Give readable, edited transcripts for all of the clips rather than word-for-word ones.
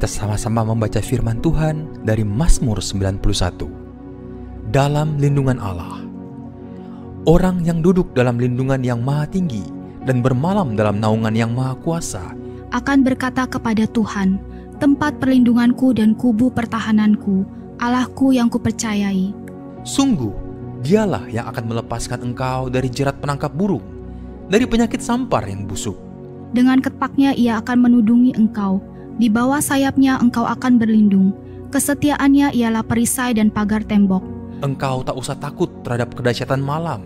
kita sama-sama membaca firman Tuhan dari Mazmur 91. Dalam lindungan Allah. Orang yang duduk dalam lindungan yang maha tinggi dan bermalam dalam naungan yang maha kuasa akan berkata kepada Tuhan, tempat perlindunganku dan kubu pertahananku, Allahku yang kupercayai. Sungguh, dialah yang akan melepaskan engkau dari jerat penangkap burung, dari penyakit sampar yang busuk. Dengan ketpaknya ia akan menudungi engkau, di bawah sayapnya engkau akan berlindung. Kesetiaannya ialah perisai dan pagar tembok. Engkau tak usah takut terhadap kedahsyatan malam,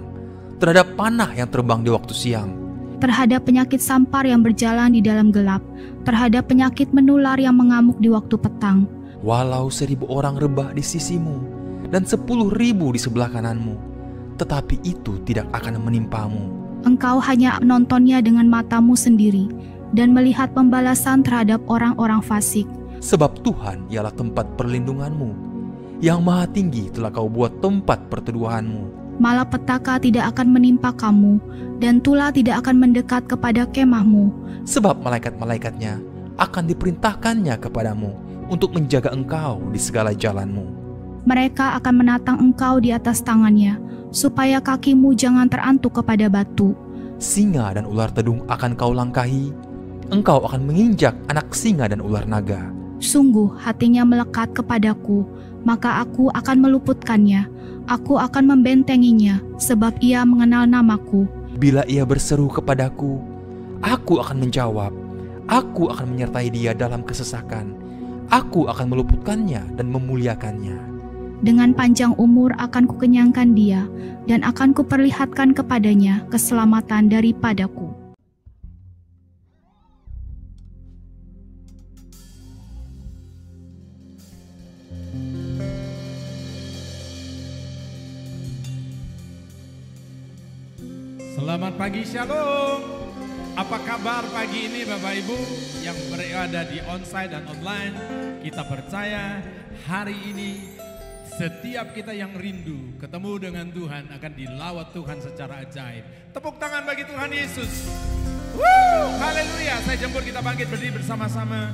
terhadap panah yang terbang di waktu siang, terhadap penyakit sampar yang berjalan di dalam gelap, terhadap penyakit menular yang mengamuk di waktu petang. Walau 1.000 orang rebah di sisimu dan 10.000 di sebelah kananmu, tetapi itu tidak akan menimpamu. Engkau hanya menontonnya dengan matamu sendiri dan melihat pembalasan terhadap orang-orang fasik. Sebab Tuhan ialah tempat perlindunganmu, yang maha tinggi telah kau buat tempat perteduhanmu. Malapetaka tidak akan menimpa kamu, dan tulah tidak akan mendekat kepada kemahmu. Sebab malaikat-malaikatnya akan diperintahkannya kepadamu untuk menjaga engkau di segala jalanmu. Mereka akan menatang engkau di atas tangannya, supaya kakimu jangan terantuk kepada batu. Singa dan ular tedung akan kau langkahi, engkau akan menginjak anak singa dan ular naga. Sungguh hatinya melekat kepadaku, maka aku akan meluputkannya. Aku akan membentenginya, sebab ia mengenal namaku. Bila ia berseru kepadaku, aku akan menjawab. Aku akan menyertai dia dalam kesesakan. Aku akan meluputkannya dan memuliakannya. Dengan panjang umur akan kukenyangkan dia, dan akan kuperlihatkan kepadanya keselamatan daripadaku. Selamat pagi, Shalom. Apa kabar pagi ini Bapak Ibu yang berada di onsite dan online? Kita percaya hari ini setiap kita yang rindu ketemu dengan Tuhan akan dilawat Tuhan secara ajaib. Tepuk tangan bagi Tuhan Yesus. Haleluya. Saya jemput kita bangkit berdiri bersama-sama.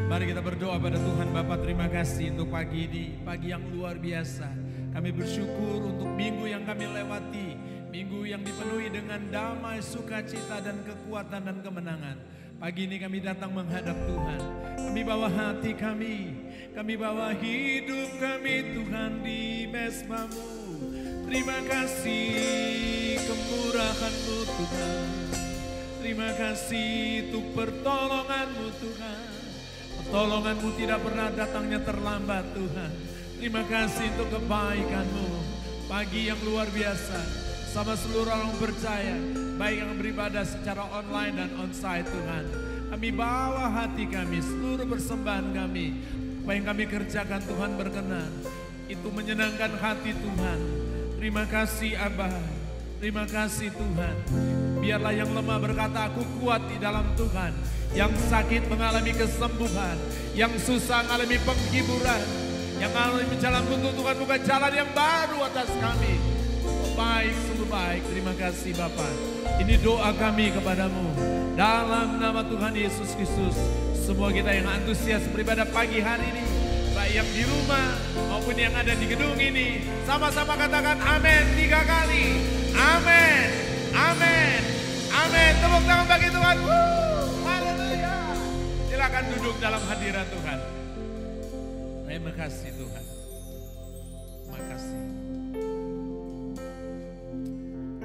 Mari kita berdoa pada Tuhan. Bapa, terima kasih untuk pagi ini, pagi yang luar biasa. Kami bersyukur untuk minggu yang kami lewati, minggu yang dipenuhi dengan damai, sukacita dan kekuatan dan kemenangan. Pagi ini kami datang menghadap Tuhan. Kami bawa hati kami bawa hidup kami Tuhan di mesbah-Mu. Terima kasih kemurahan-Mu Tuhan. Terima kasih untuk pertolongan-Mu Tuhan. Pertolongan-Mu tidak pernah datangnya terlambat Tuhan. Terima kasih untuk kebaikan-Mu. Pagi yang luar biasa. Sama seluruh orang percaya, baik yang beribadah secara online dan onsite Tuhan. Kami bawa hati kami, seluruh persembahan kami. Apa yang kami kerjakan Tuhan berkenan. Itu menyenangkan hati Tuhan. Terima kasih Abah. Terima kasih Tuhan. Biarlah yang lemah berkata aku kuat di dalam Tuhan. Yang sakit mengalami kesembuhan. Yang susah mengalami penghiburan. Yang mengalami jalan buntu Tuhan buka jalan yang baru atas kami. Baik, sungguh baik. Terima kasih Bapak. Ini doa kami kepadamu. Dalam nama Tuhan Yesus Kristus. Semua kita yang antusias beribadah pagi hari ini. Baik yang di rumah maupun yang ada di gedung ini. Sama-sama katakan amin 3 kali. Amin. Amin. Amin. Tepuk tangan bagi Tuhan. Haleluya. Silakan duduk dalam hadirat Tuhan. Terima kasih Tuhan. Terima kasih.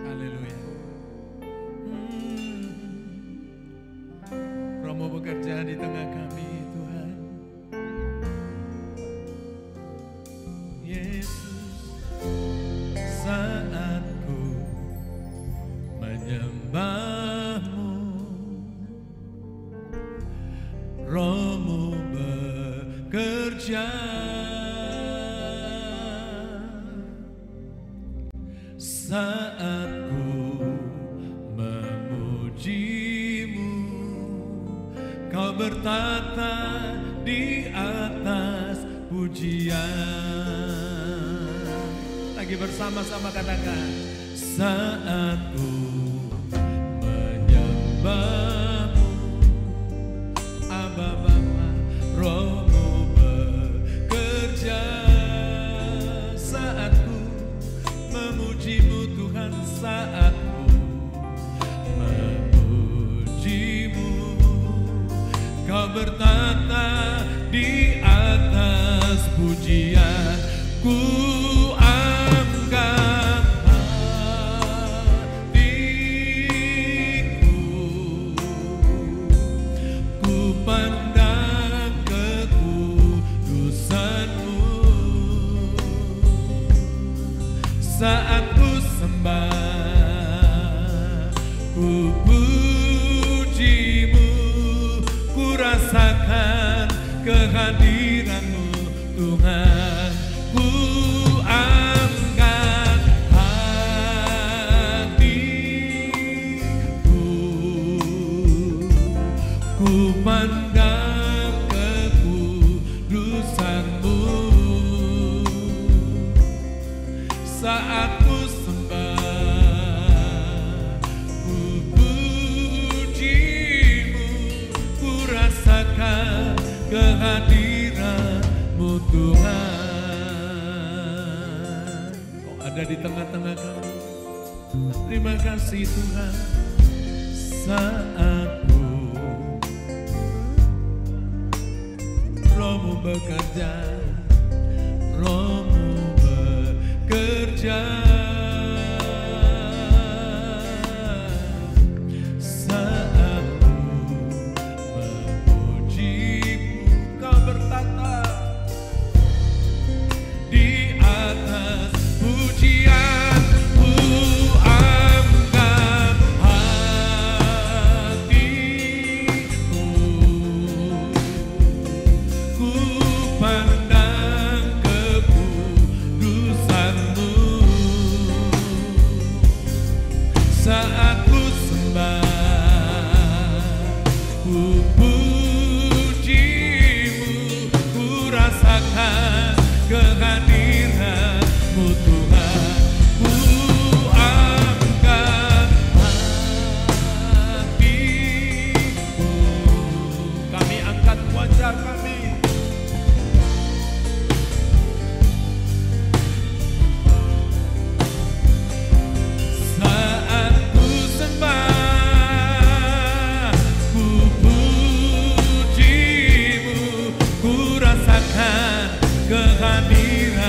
Haleluya. Romo bekerja di tengah kami Tuhan. Yesus, saat ku menyembah-Mu, Roh-Mu bekerja. Saat ku memuji-Mu, Kau bertata di atas pujian. Lagi bersama-sama katakan, saat ku menyembah-Mu, Abba Bapa, Roh bertata di atas pujian. Ku angkat hatiku, ku pandang kekudusan-Mu. Saat ku sembah, ku puji-Mu, ku rasakan kehadiran-Mu Tuhan. Ku angkat hatiku, ku pandang kekudusan-Mu. Saat ku sembah, ku puji-Mu, ku rasakan kehadiran-Mu Tuhan. Kau ada di tengah-tengah kami. Terima kasih Tuhan. Saat Roh-Mu bekerja, Roh-Mu bekerja. Saat memuji-Mu, Kau bertata di atas pujian. Ku angkat hatiku, ku pandang kekudusan-Mu. Saat ku sembah, ku puji-Mu, ku rasakan kehadiran-Mu Tuhan. Ku angkat hatiku, kami angkat wajah kami. Saat ku sembah, ku puji-Mu, ku rasakan kehadiran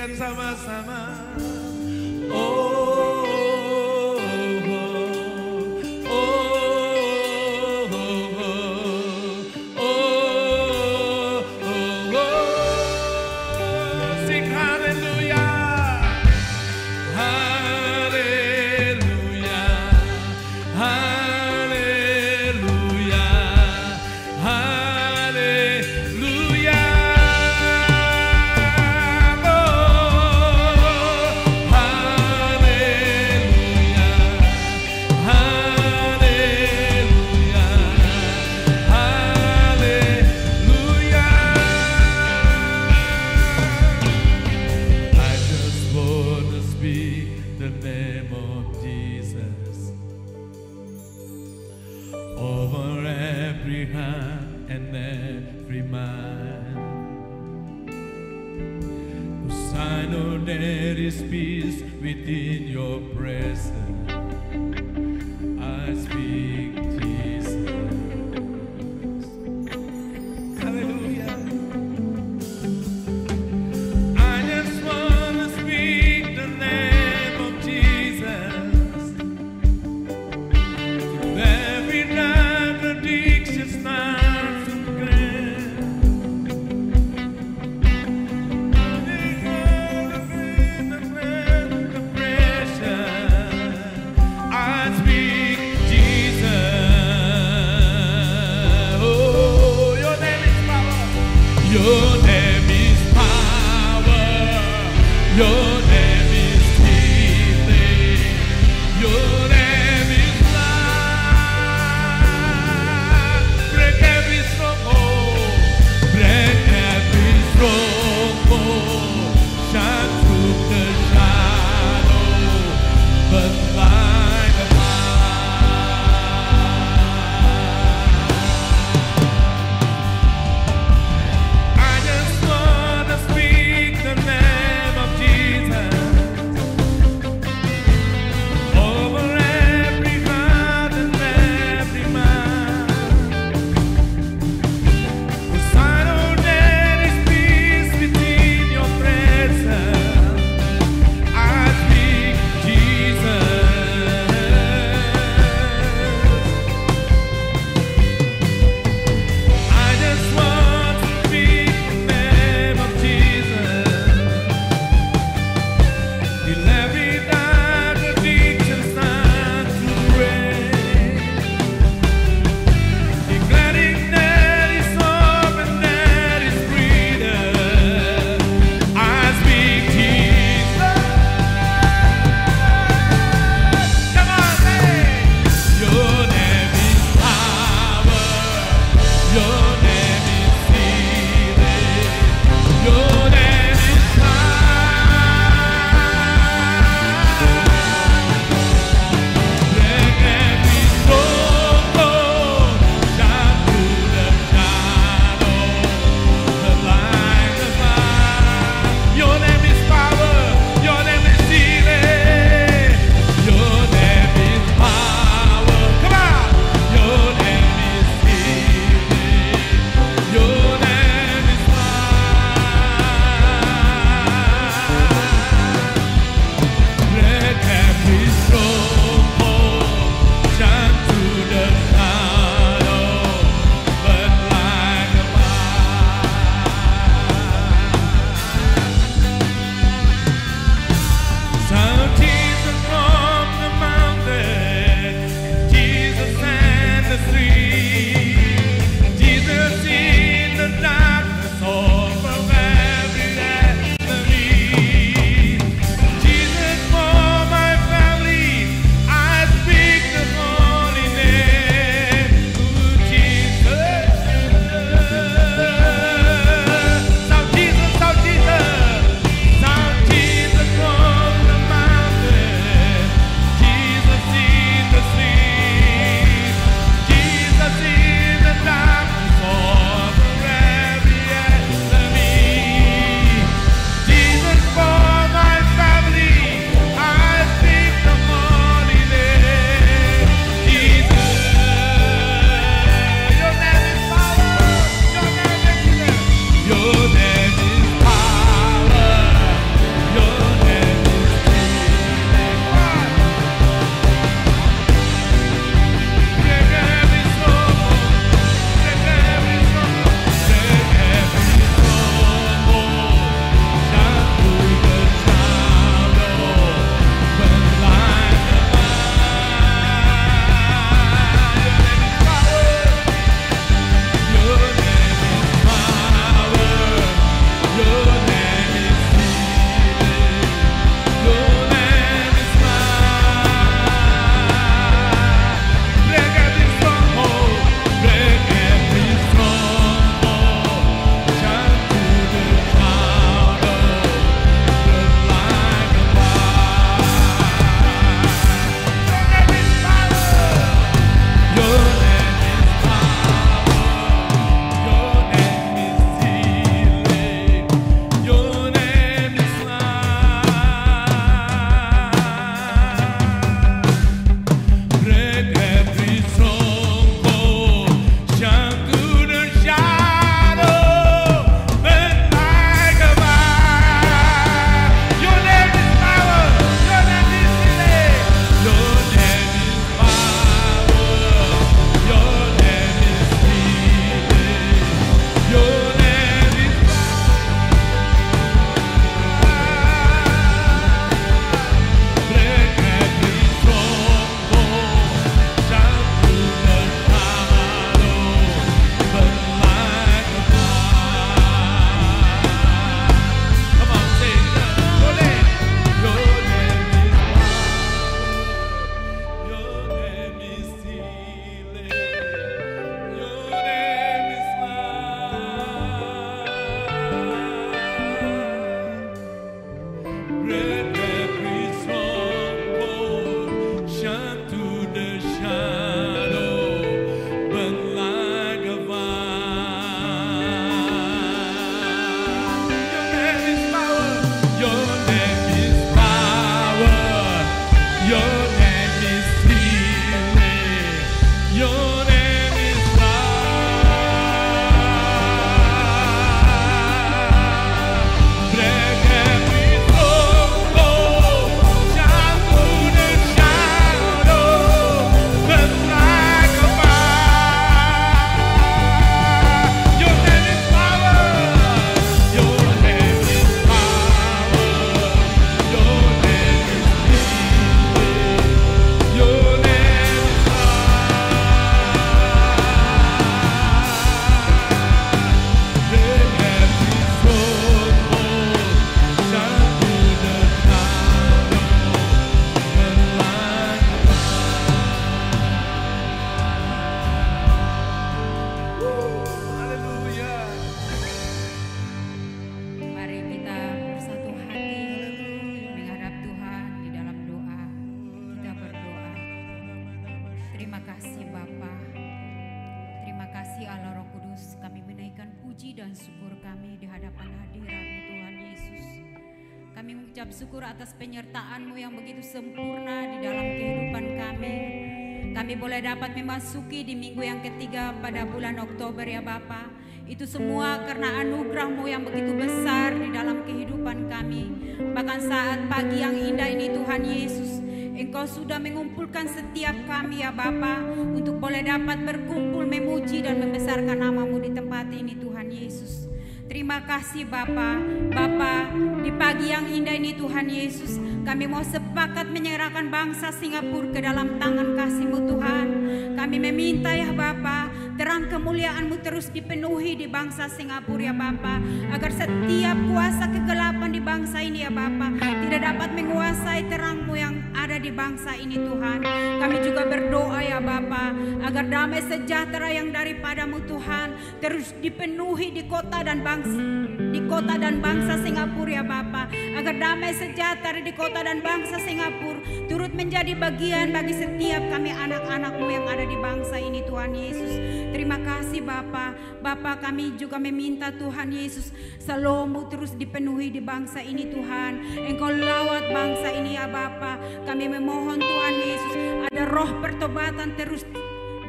nyanyikan sama-sama. Sing haleluya, haleluya, haleluya, haleluya. Over every heart and every mind, 'cause I know there is peace within your presence. I speak Jesus. Hallelujah. I just want to speak the name of Jesus. Every night addiction starts to clear. The pressure, I speak Jesus. Oh, your name is power. Your name is power. Your name is healing. Your name is life. Break every stronghold. Break every stronghold. Shine through the shadow, but like a light. I just wanna speak the name of Jesus over every heart and every mind. 'Cause I know there is peace within your presence. I speak Jesus. I just want to speak the name of Jesus. Till every night addiction starts to break. Declaring there is hope and there is freedom. I speak Jesus. Come on, say. Your name is power. Your name is healing. Your name is life. Break every stronghold. Shine through the shadow, but like a light. Your name is power. Your name is healing. Your name is power. Come on. Your name is healing. Your name is life. Break every stronghold. Shine through the shadow, but like a light. Sound Jesus from the mountain, Jesus and the street, Jesus in the darkness over every enemy, Jesus for my family. I speak the holy name of Jesus. Sound Jesus, sound Jesus, sound Jesus from the mountain, Jesus in the street, Jesus in the darkness over every enemy, Jesus for my family. I speak the holy name, Jesus. Your name is power. Your name is healing. Your name is power. dan syukur kami di hadapan hadirat-Mu Tuhan Yesus. Kami mengucap syukur atas penyertaan-Mu yang begitu sempurna di dalam kehidupan kami. Kami boleh dapat memasuki di minggu yang ketiga pada bulan Oktober ya Bapa. Itu semua karena anugerah-Mu yang begitu besar di dalam kehidupan kami. Bahkan saat pagi yang indah ini Tuhan Yesus, Engkau sudah mengumpulkan setiap kami ya Bapa, untuk boleh dapat berkumpul memuji dan membesarkan nama-Mu di tempat ini Tuhan Yesus. Terima kasih Bapa. Bapa, di pagi yang indah ini Tuhan Yesus, kami mau sepakat menyerahkan bangsa Singapura ke dalam tangan kasih-Mu Tuhan. Kami meminta ya Bapa, terang kemuliaan-Mu terus dipenuhi di bangsa Singapura ya Bapa, agar setiap kuasa kegelapan di bangsa ini ya Bapa tidak dapat menguasai terang-Mu yang ada di bangsa ini Tuhan. Kami juga berdoa ya Bapa, agar damai sejahtera yang daripada-Mu Tuhan terus dipenuhi di kota dan bangsa Singapura ya Bapa, agar damai sejahtera di kota dan bangsa Singapura turut menjadi bagian bagi setiap kami anak-anak-Mu yang ada di bangsa ini Tuhan Yesus. Terima kasih Bapa. Bapa, kami juga meminta Tuhan Yesus, shalom-Mu terus dipenuhi di bangsa ini Tuhan. Engkau lawat bangsa ini ya Bapa. Kami memohon Tuhan Yesus, ada roh pertobatan terus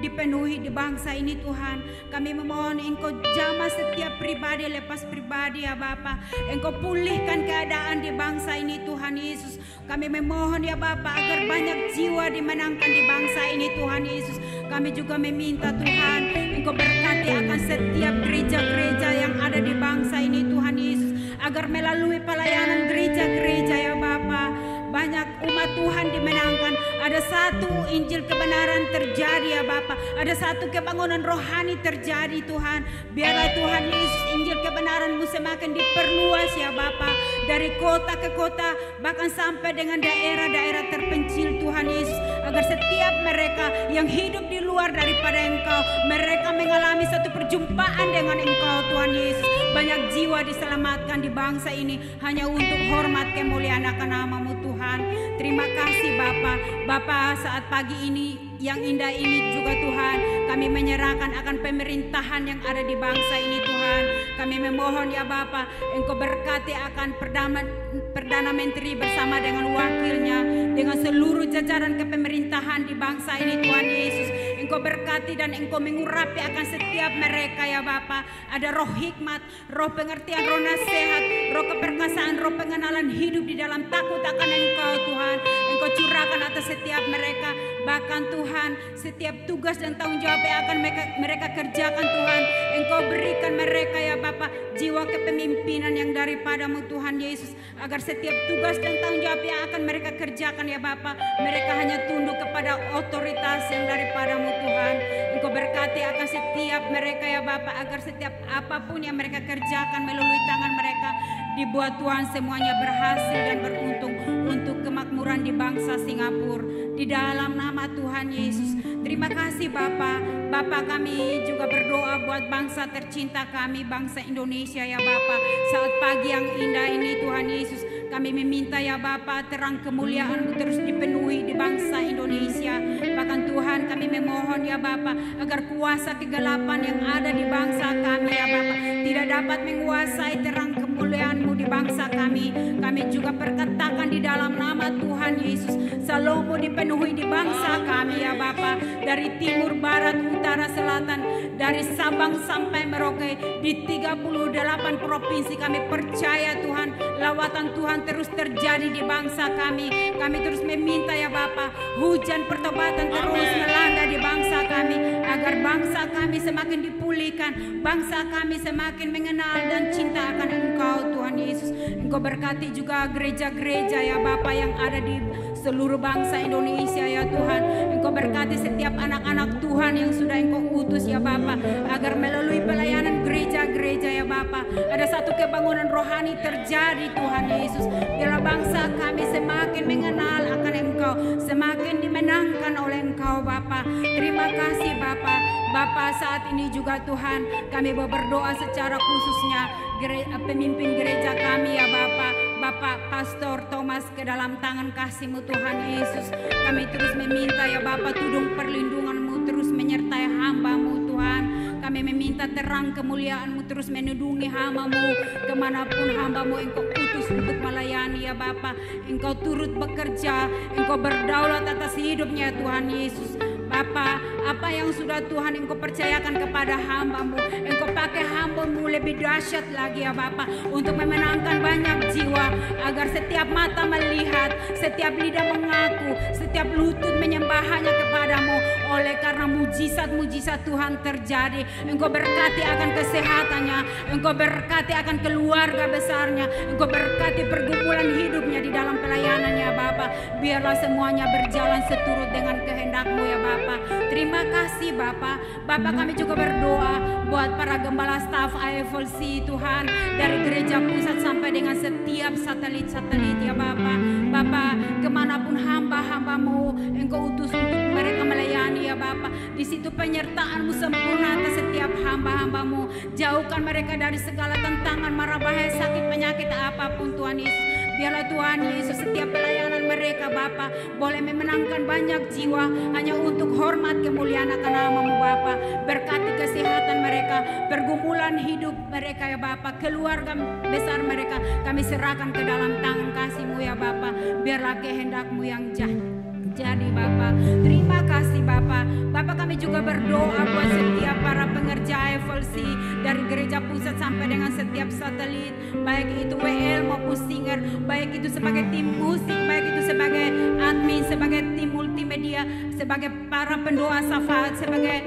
dipenuhi di bangsa ini Tuhan. Kami memohon Engkau jamah setiap pribadi lepas pribadi ya Bapa. Engkau pulihkan keadaan di bangsa ini Tuhan Yesus. Kami memohon ya Bapa, agar banyak jiwa dimenangkan di bangsa ini Tuhan Yesus. Kami juga meminta Tuhan, Engkau berkati akan setiap gereja-gereja yang ada di bangsa ini Tuhan Yesus, agar melalui pelayanan gereja-gereja ya Bapa, banyak umat Tuhan dimenangkan. Ada satu Injil kebenaran terjadi ya Bapa, ada satu kebangunan rohani terjadi Tuhan. Biarlah Tuhan Yesus, Injil kebenaran-Mu semakin diperluas ya Bapa, dari kota ke kota, bahkan sampai dengan daerah-daerah terpencil Tuhan Yesus, agar setiap mereka yang hidup di luar daripada Engkau, mereka mengalami satu perjumpaan dengan Engkau Tuhan Yesus. Banyak jiwa diselamatkan di bangsa ini hanya untuk hormat kemuliaan akan nama-Mu Tuhan. Terima kasih Bapa. Bapa, saat pagi ini yang indah ini juga Tuhan, kami menyerahkan akan pemerintahan yang ada di bangsa ini Tuhan. Kami memohon ya Bapa, Engkau berkati akan Perdana Menteri bersama dengan wakilnya, dengan seluruh jajaran kepemerintahan di bangsa ini Tuhan Yesus. Engkau berkati dan Engkau mengurapi akan setiap mereka ya Bapa. Ada roh hikmat, roh pengertian, roh nasihat, roh keperkasaan, roh pengenalan hidup di dalam takut akan Engkau Tuhan. Engkau curahkan atas setiap mereka. Bahkan Tuhan, setiap tugas dan tanggung jawab yang akan mereka kerjakan Tuhan, Engkau berikan mereka ya Bapa jiwa kepemimpinan yang daripada-Mu Tuhan Yesus, agar setiap tugas dan tanggung jawab yang akan mereka kerjakan ya Bapa, mereka hanya tunduk kepada otoritas yang daripada-Mu Tuhan. Engkau berkati akan setiap mereka ya Bapa, agar setiap apapun yang mereka kerjakan melalui tangan mereka dibuat Tuhan semuanya berhasil dan beruntung untuk kemakmuran di bangsa Singapura, di dalam nama Tuhan Yesus. Terima kasih Bapa. Bapa, kami juga berdoa buat bangsa tercinta kami, bangsa Indonesia ya Bapa. Saat pagi yang indah ini Tuhan Yesus, kami meminta ya Bapa, terang kemuliaan-Mu terus dipenuhi di bangsa Indonesia. Bahkan Tuhan, kami memohon ya Bapa, agar kuasa kegelapan yang ada di bangsa kami ya Bapa tidak dapat menguasai terang kemuliaan-Mu di bangsa kami. Kami juga perkatakan di dalam nama Tuhan Yesus, shalom-Mu dipenuhi di bangsa kami ya Bapa, dari timur, barat, utara, selatan, dari Sabang sampai Merauke, di 38 provinsi. Kami percaya Tuhan, lawatan Tuhan terus terjadi di bangsa kami. Kami terus meminta ya Bapa, hujan pertobatan terus melanda di bangsa kami, agar bangsa kami semakin dipulihkan, bangsa kami semakin mengenal dan cinta akan Engkau Tuhan Yesus. Engkau berkati juga gereja-gereja ya Bapa yang ada di seluruh bangsa Indonesia ya Tuhan. Engkau berkati setiap anak-anak Tuhan yang sudah Engkau utus ya Bapa, agar melalui pelayanan gereja-gereja ya Bapa, ada satu kebangunan rohani terjadi Tuhan Yesus. Biarlah bangsa kami semakin mengenal akan Engkau, semakin dimenangkan oleh Engkau Bapa. Terima kasih Bapa. Bapa, saat ini juga Tuhan, kami berdoa secara khususnya pemimpin gereja kami ya Bapa, Bapak Pastor Thomas, ke dalam tangan kasih-Mu Tuhan Yesus. Kami terus meminta ya Bapa, tudung perlindungan-Mu terus menyertai hamba-Mu Tuhan. Kami meminta terang kemuliaan-Mu terus menudungi hamba-Mu kemanapun hamba-Mu Engkau utus untuk melayani ya Bapa. Engkau turut bekerja, Engkau berdaulat atas hidupnya Tuhan Yesus. Bapa, apa yang sudah Tuhan Engkau percayakan kepada hamba-Mu, Engkau pakai hamba-Mu lebih dahsyat lagi ya Bapa, untuk memenangkan banyak jiwa, agar setiap mata melihat, setiap lidah mengaku, setiap lutut menyembah hanya kepadamu. Oleh karena mujizat-mujizat Tuhan terjadi, Engkau berkati akan kesehatannya, Engkau berkati akan keluarga besarnya, Engkau berkati pergumulan hidupnya di dalam pelayanannya Bapa. Biarlah semuanya berjalan seturut dengan kehendak-Mu ya Bapa. Terima kasih Bapa. Bapa, kami juga berdoa buat para gembala staf AFLC Tuhan, dari gereja pusat sampai dengan setiap satelit-satelit ya Bapa. Bapa, kemanapun hamba-hamba-Mu Engkau utus untuk mereka melayani ya Bapa. Di situ penyertaan-Mu sempurna atas setiap hamba-hamba-Mu. Jauhkan mereka dari segala tantangan, mara bahaya, sakit, penyakit apapun Tuhan Yesus. Biarlah Tuhan Yesus setiap pelayanan mereka Bapa boleh memenangkan banyak jiwa hanya untuk hormat kemuliaan akan nama-Mu Bapa. Berkati kesehatan mereka, pergumulan hidup mereka ya Bapa, keluarga besar mereka kami serahkan ke dalam tangan kasih-Mu ya Bapa. Biarlah kehendak-Mu yang jadi Bapa. Terima kasih Bapa. Bapa, kami juga berdoa buat setiap para pengerja AFLC dari gereja pusat sampai dengan setiap satelit, baik itu WL maupun singer, baik itu sebagai tim musik, baik itu sebagai admin, sebagai tim multimedia, sebagai para pendoa syafaat, sebagai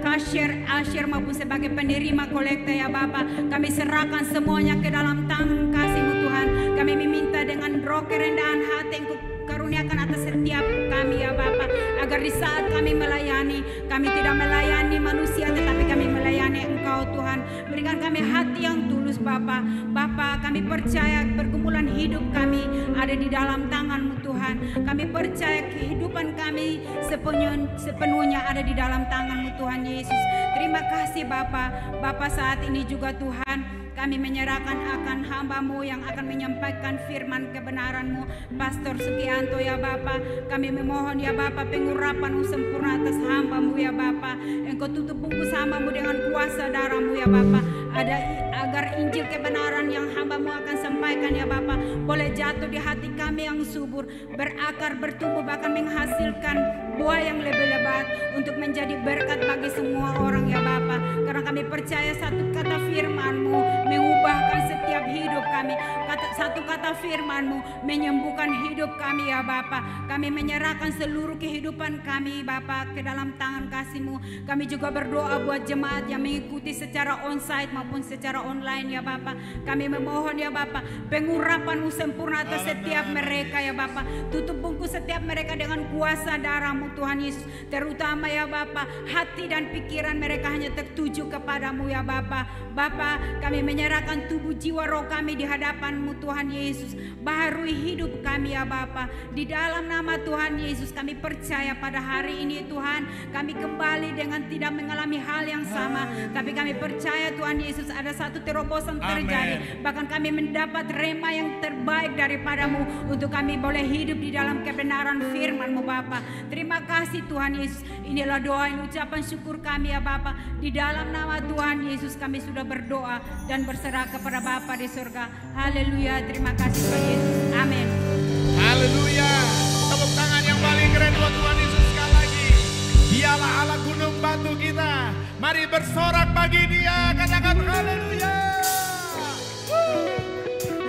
kasir, asyir maupun sebagai penerima kolekta ya Bapa. Kami serahkan semuanya ke dalam tangan kasih-Mu Tuhan. Kami meminta dengan roh kerendahan hati Engkau karuniakan atas setiap kami ya Bapa, agar di saat kami melayani, kami tidak melayani manusia tetapi kami melayani Engkau Tuhan. Berikan kami hati yang tulus Bapa. Bapa, kami percaya pergumulan hidup kami ada di dalam tangan-Mu Tuhan. Kami percaya kehidupan kami sepenuhnya ada di dalam tangan-Mu Tuhan Yesus. Terima kasih Bapa. Bapa, saat ini juga Tuhan kami menyerahkan akan hamba-Mu yang akan menyampaikan firman kebenaran-Mu, Pastor Sugianto ya Bapa. Kami memohon ya Bapa pengurapan-Mu sempurna atas hamba-Mu ya Bapa. Engkau tutup bungkus hamba-Mu dengan kuasa darah-Mu ya Bapa. Agar Injil kebenaran yang hamba-Mu akan sampaikan ya Bapa boleh jatuh di hati kami yang subur, berakar, bertumbuh, bahkan menghasilkan buah yang lebih lebat untuk menjadi berkat bagi semua orang ya Bapa. Karena kami percaya satu kata firman-Mu mengubahkan setiap hidup kami. Satu kata firman-Mu menyembuhkan hidup kami ya Bapa. Kami menyerahkan seluruh kehidupan kami Bapa ke dalam tangan kasih-Mu. Kami juga berdoa buat jemaat yang mengikuti secara onsite maupun secara online ya Bapa. Kami memohon ya Bapa pengurapan-Mu sempurna atas setiap mereka ya Bapa. Tutup bungkus setiap mereka dengan kuasa darah-Mu Tuhan Yesus. Terutama ya Bapa, hati dan pikiran mereka hanya tertuju kepadamu ya Bapa. Bapa, kami menyerahkan tubuh jiwa roh kami di hadapan-Mu Tuhan Yesus. Baharui hidup kami ya Bapa. Di dalam nama Tuhan Yesus kami percaya pada hari ini Tuhan, kami kembali dengan tidak mengalami hal yang sama, tapi kami percaya Tuhan Yesus ada satu terobosan terjadi. Bahkan kami mendapat rema yang terbaik daripada-Mu untuk kami boleh hidup di dalam kebenaran firman-Mu Bapa. Terima kasih Tuhan Yesus. Inilah doa dan ucapan syukur kami ya Bapa. Di dalam nama Tuhan Yesus kami sudah berdoa dan berserah kepada Bapa di surga. Haleluya. Terima kasih Tuhan Yesus. Amin. Haleluya. Tepuk tangan yang paling keren buat Tuhan Yesus sekali lagi. Dialah Allah gunung batu kita. Mari bersorak bagi Dia. Katakan haleluya.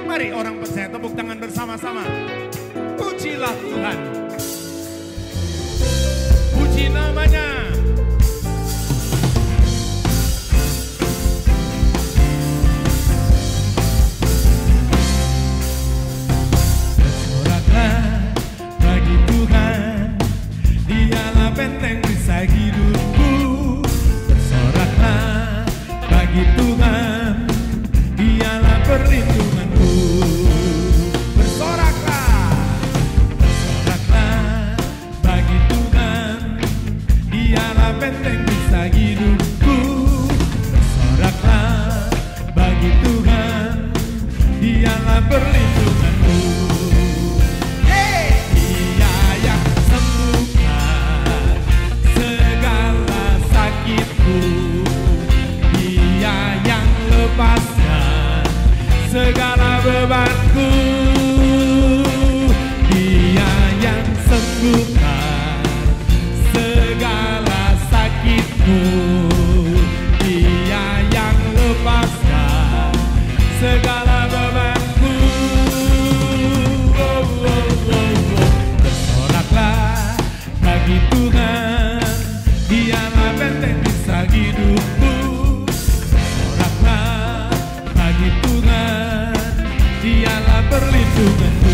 Mari orang percaya tepuk tangan bersama-sama. Pujilah Tuhan. Puji namanya. Benteng perisai hidupku, bersoraklah bagi Tuhan, Dialah perlindunganku. Bersoraklah bagi Tuhan, Dialah benteng perisai hidupku. Bersoraklah bagi Tuhan, Dialah perlindunganku. Dia segala bebanku. Bersoraklah bagi Tuhan, Dialah benteng bisa hidupku. Bersoraklah bagi Tuhan, Dialah perlindunganku.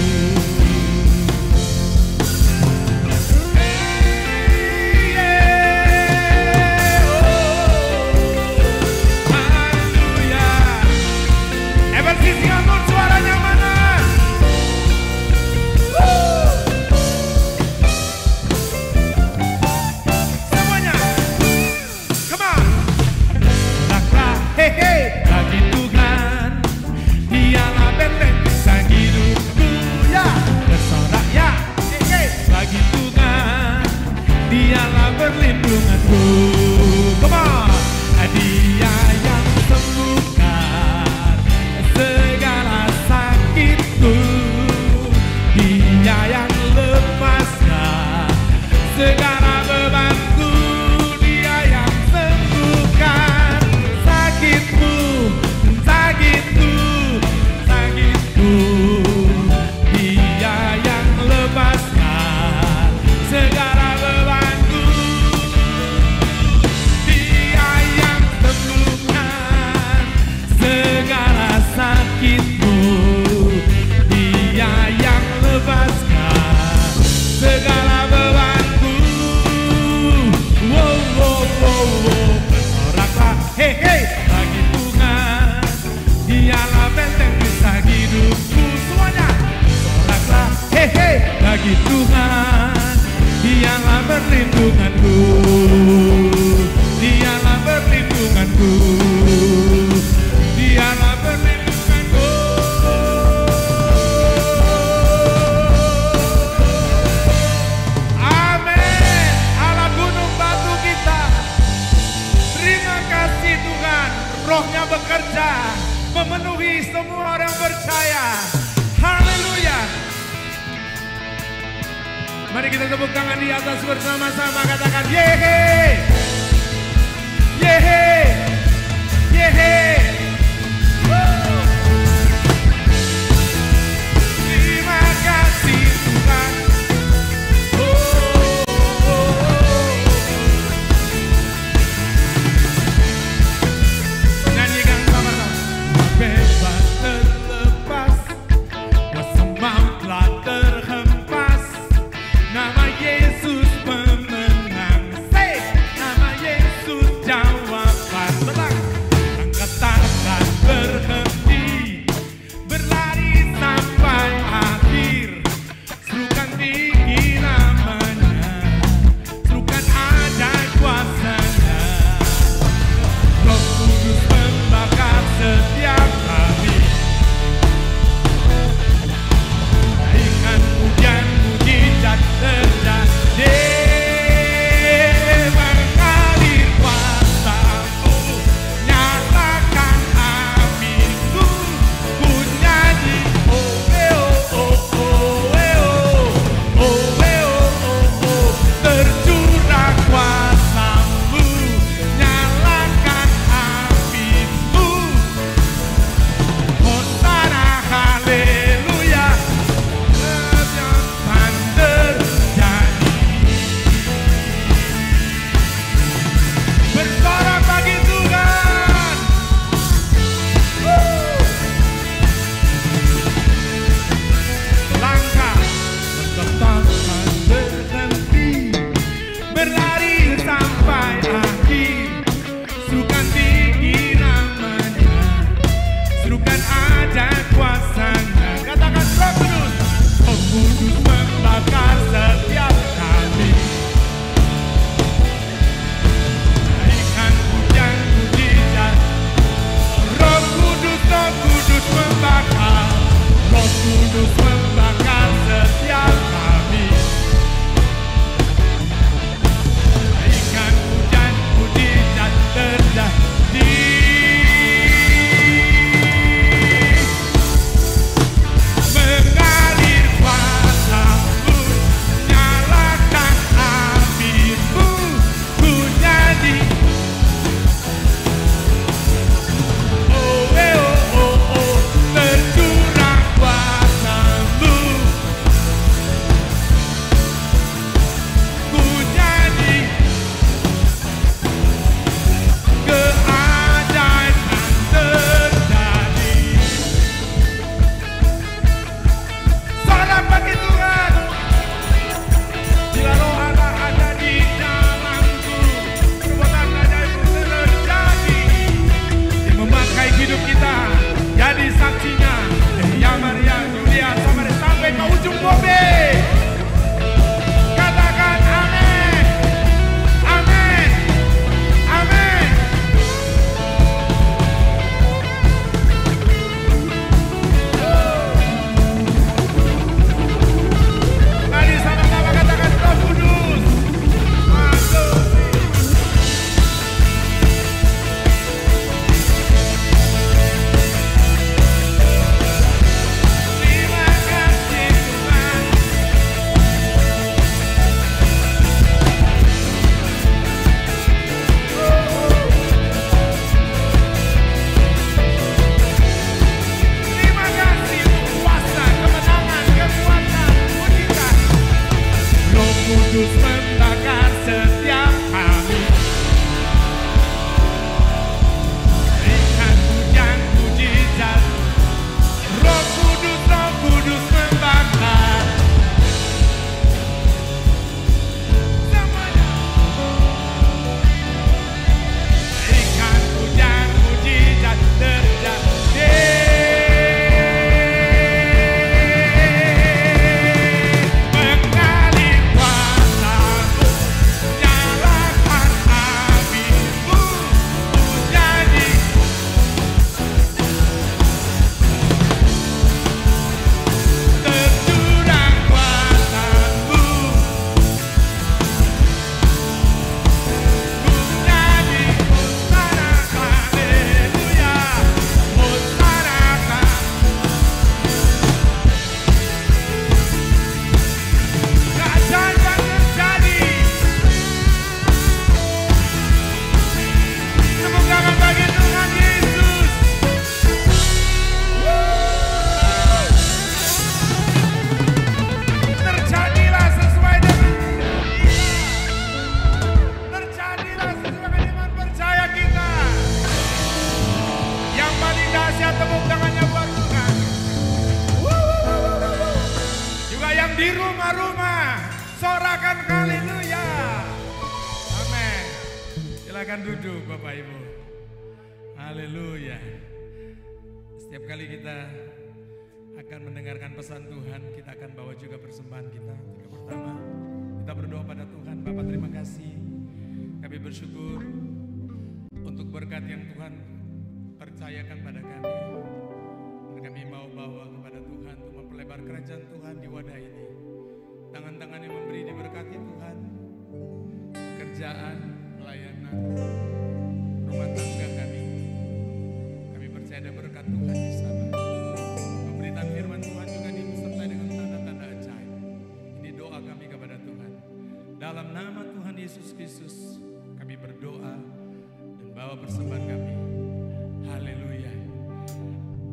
Perlindunganku, come on. Dia yang sembuhkan segala sakitku, Dia yang lepaskan segala bebanku, Dia yang sembuhkan sakitku, sakitku, sakitku, Dia yang lepaskan segala bebanku. Sakitmu, Dia yang lepaskan segala bebanku. Wow, wow, wow, wow. Bersoraklah, hey, hey, bagi Tuhan, Dialah benteng bisa hidupku. Semuanya, bersoraklah, hey, hey, bagi Tuhan, Dialah perlindunganku. Dialah perlindunganku. Dialah perlindunganku. Amin. Allah gunung batu kita. Terima kasih Tuhan. Roh-Nya bekerja memenuhi semua orang percaya. Haleluya. Mari kita tepuk tangan di atas bersama-sama, katakan yehe. Yehe. Yehe. Terima kasih Tuhan. Nyanyikan sama-sama. Bebas terlepas, kuasa maut telah terhempas. Nama Yesus pemenang. Say, nama Yesus jawaban. Tenang. Takkan berhenti, berlari sampai akhir. Serukan tinggi namanya, serukan ada kuasanya. Roh Kudus membakar setiap hari. Naikkan hujan mujizat terjadi. Mengalir kuasa-Mu, nyatakan aminku. Ku nyanyi oh oh oh oh oh oh oh. Tercurah kuasa-Mu, nyalakan aminku. Hosana haleluya, kebenaran terjadi. Bersorak bagi Tuhan. Langkah tetap berhenti, berlari sampai akhir. Serukan tinggi namanya, serukan ada kuasanya. Katakan Roh Kudus. Roh Kudus membakar setiap kali. Naikkan hujan mujizat. Roh Kudus membakar. Roh Kudus membakar setiap kali. Naikkan hujan mujizat terjadi. Mengalir kuasa-Mu, nyalakan api-Mu. Ku nyanyi oh oh oh oh. Silakan duduk Bapak Ibu. Haleluya. Setiap kali kita akan mendengarkan pesan Tuhan, kita akan bawa juga persembahan kita. Yang pertama, kita berdoa pada Tuhan. Bapak, terima kasih. Kami bersyukur untuk berkat yang Tuhan percayakan pada kami. Dan kami mau bawa kepada Tuhan untuk memperlebar kerajaan Tuhan di wadah ini. Tangan-tangan yang memberi diberkati Tuhan. Pekerjaan, pelayanan, rumah tangga kami. Kami percaya ada berkat Tuhan di sana. Pemberitaan firman Tuhan juga disertai dengan tanda-tanda ajaib. Ini doa kami kepada Tuhan. Dalam nama Tuhan Yesus Kristus kami berdoa dan bawa persembahan kami. Haleluya.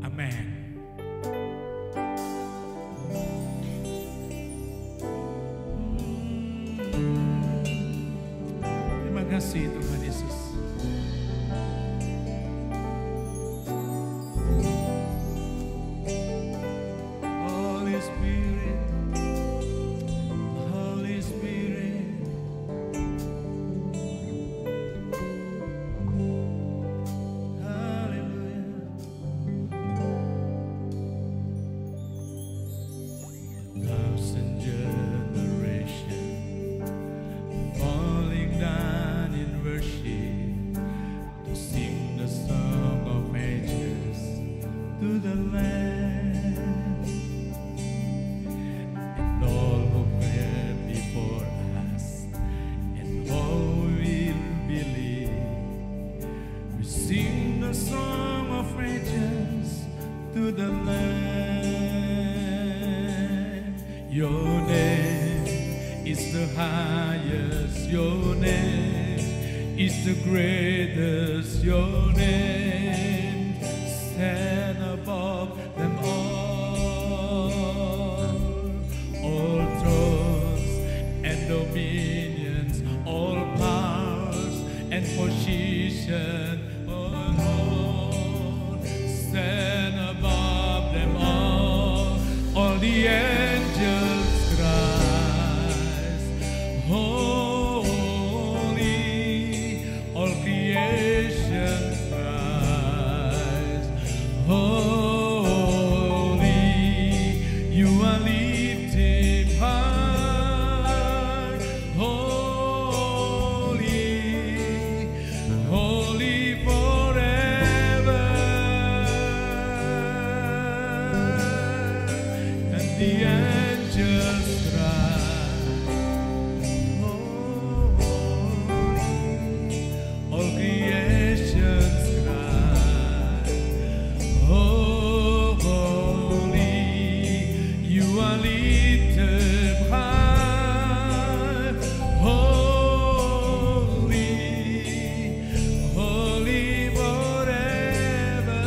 Amin. Terima kasih Tuhan Yesus. Holy Spirit, Holy Spirit, hallelujah. Thousand generations falling down in worship to sing the song of ages to the Lamb, and all who went before us and all who will believe, we sing the song of ages to the Lamb. Your name is the highest, your name is the greatest, your name stand above them all thrones and dominions, all powers and position, oh Lord, stand above them all the angels cries, holy, all creation cries, holy, you are lifted high, holy, holy forever, and the angels cry, all creations cry, oh, holy, you are lifted high, holy, holy forever.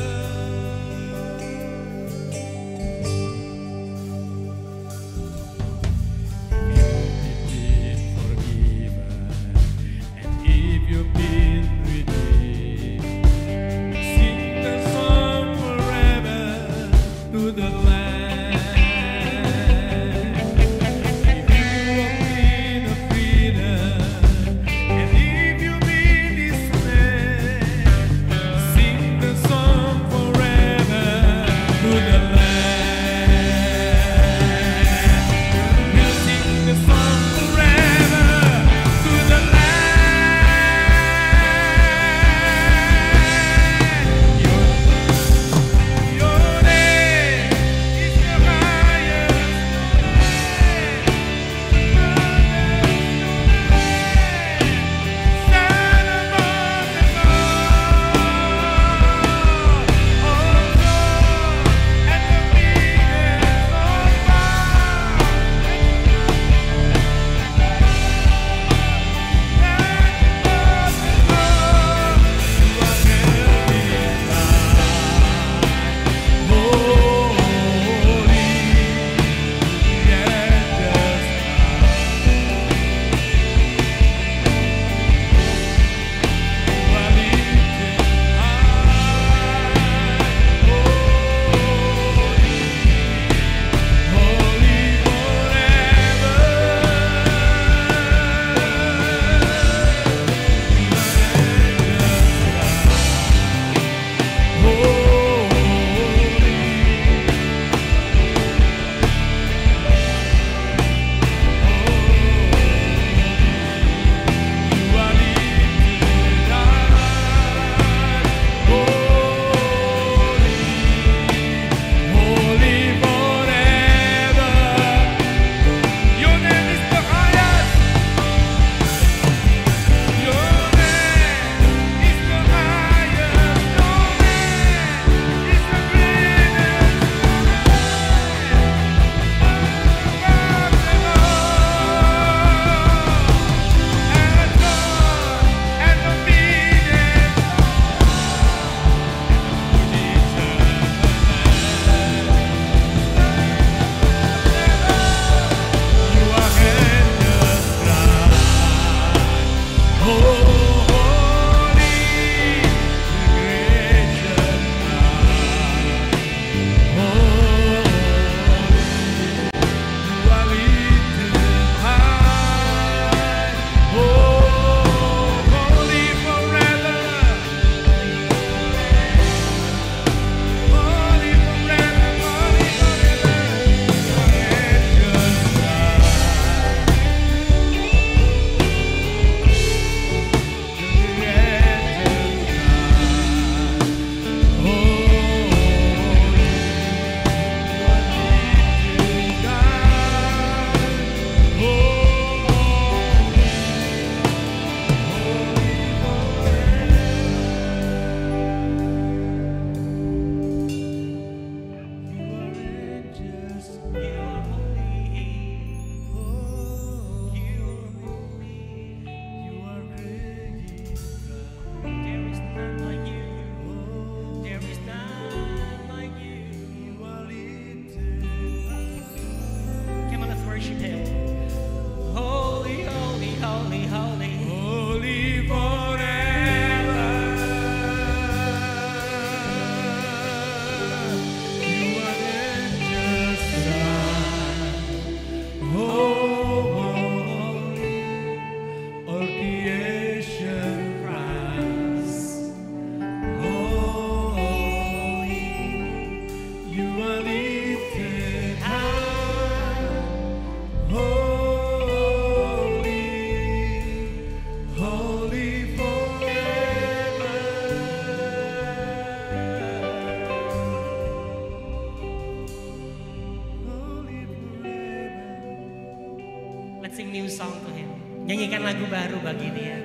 Let's sing new song to him. Nyanyikan lagu baru bagi dia.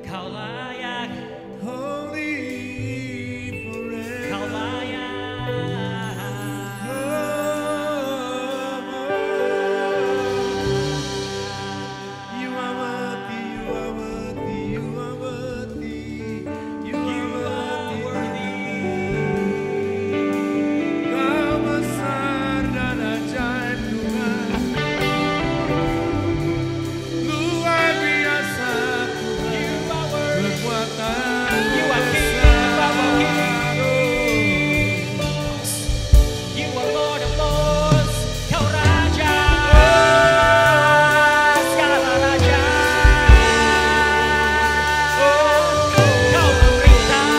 Kau layak, Holy forever. kau layak. You are worthy, you are worthy, you are worthy, you are worthy. Kau besar dan ajaib Tuhan, luar biasa Tuhan, berkuatan You are King, besar. You are Lord of Lords. Kau Raja, segala raja. Kau memerintah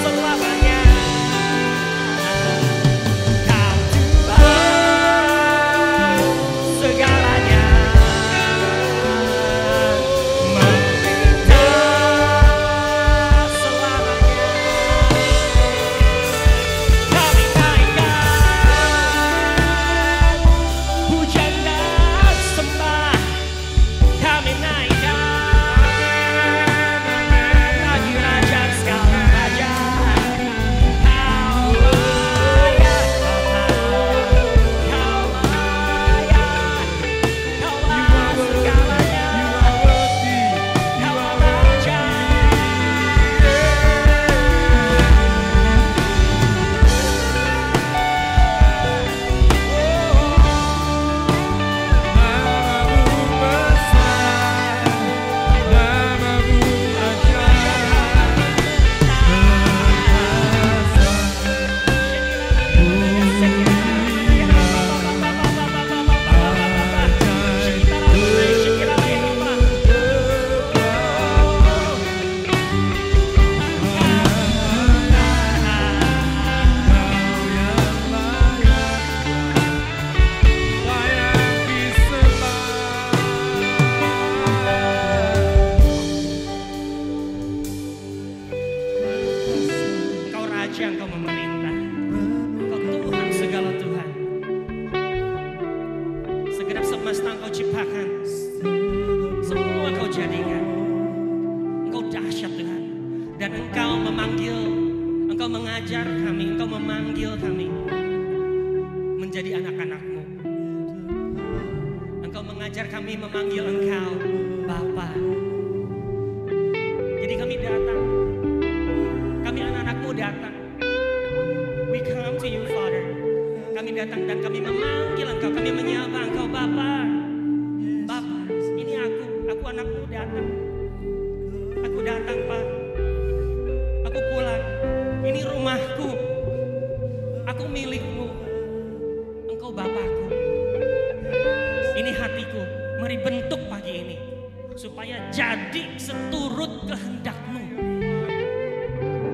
selamanya. Kau Tuhan segalanya. Memerintah selamanya. Kami naikkan pujian dan sembah. Kami naikkan bagi Raja segala raja. Kau layak, kau layak, kau layak segalanya. Kau Raja. Namamu besar, namamu ajaib, layak disembah. Kau Raja, Engkau memerintah. Engkau Tuhan segala Tuhan. Segenap semesta Engkau ciptakan. Semua Kau jadikan. Engkau dahsyat Tuhan. Dan Engkau memanggil, Engkau mengajar kami, Engkau memanggil kami menjadi anak-anak-Mu. Engkau mengajar kami memanggil Engkau Bapa. Jadi kami datang. Kami anak-anak-Mu datang. We come to you, Father. Kami datang dan kami memanggil Engkau, kami menyapa Engkau, Bapa. Bapa, ini aku anak-Mu datang. Aku datang, Pak. Aku pulang. Ini rumahku. Aku milik-Mu. Engkau Bapakku. Ini hatiku. Mari bentuk pagi ini supaya jadi seturut kehendak-Mu.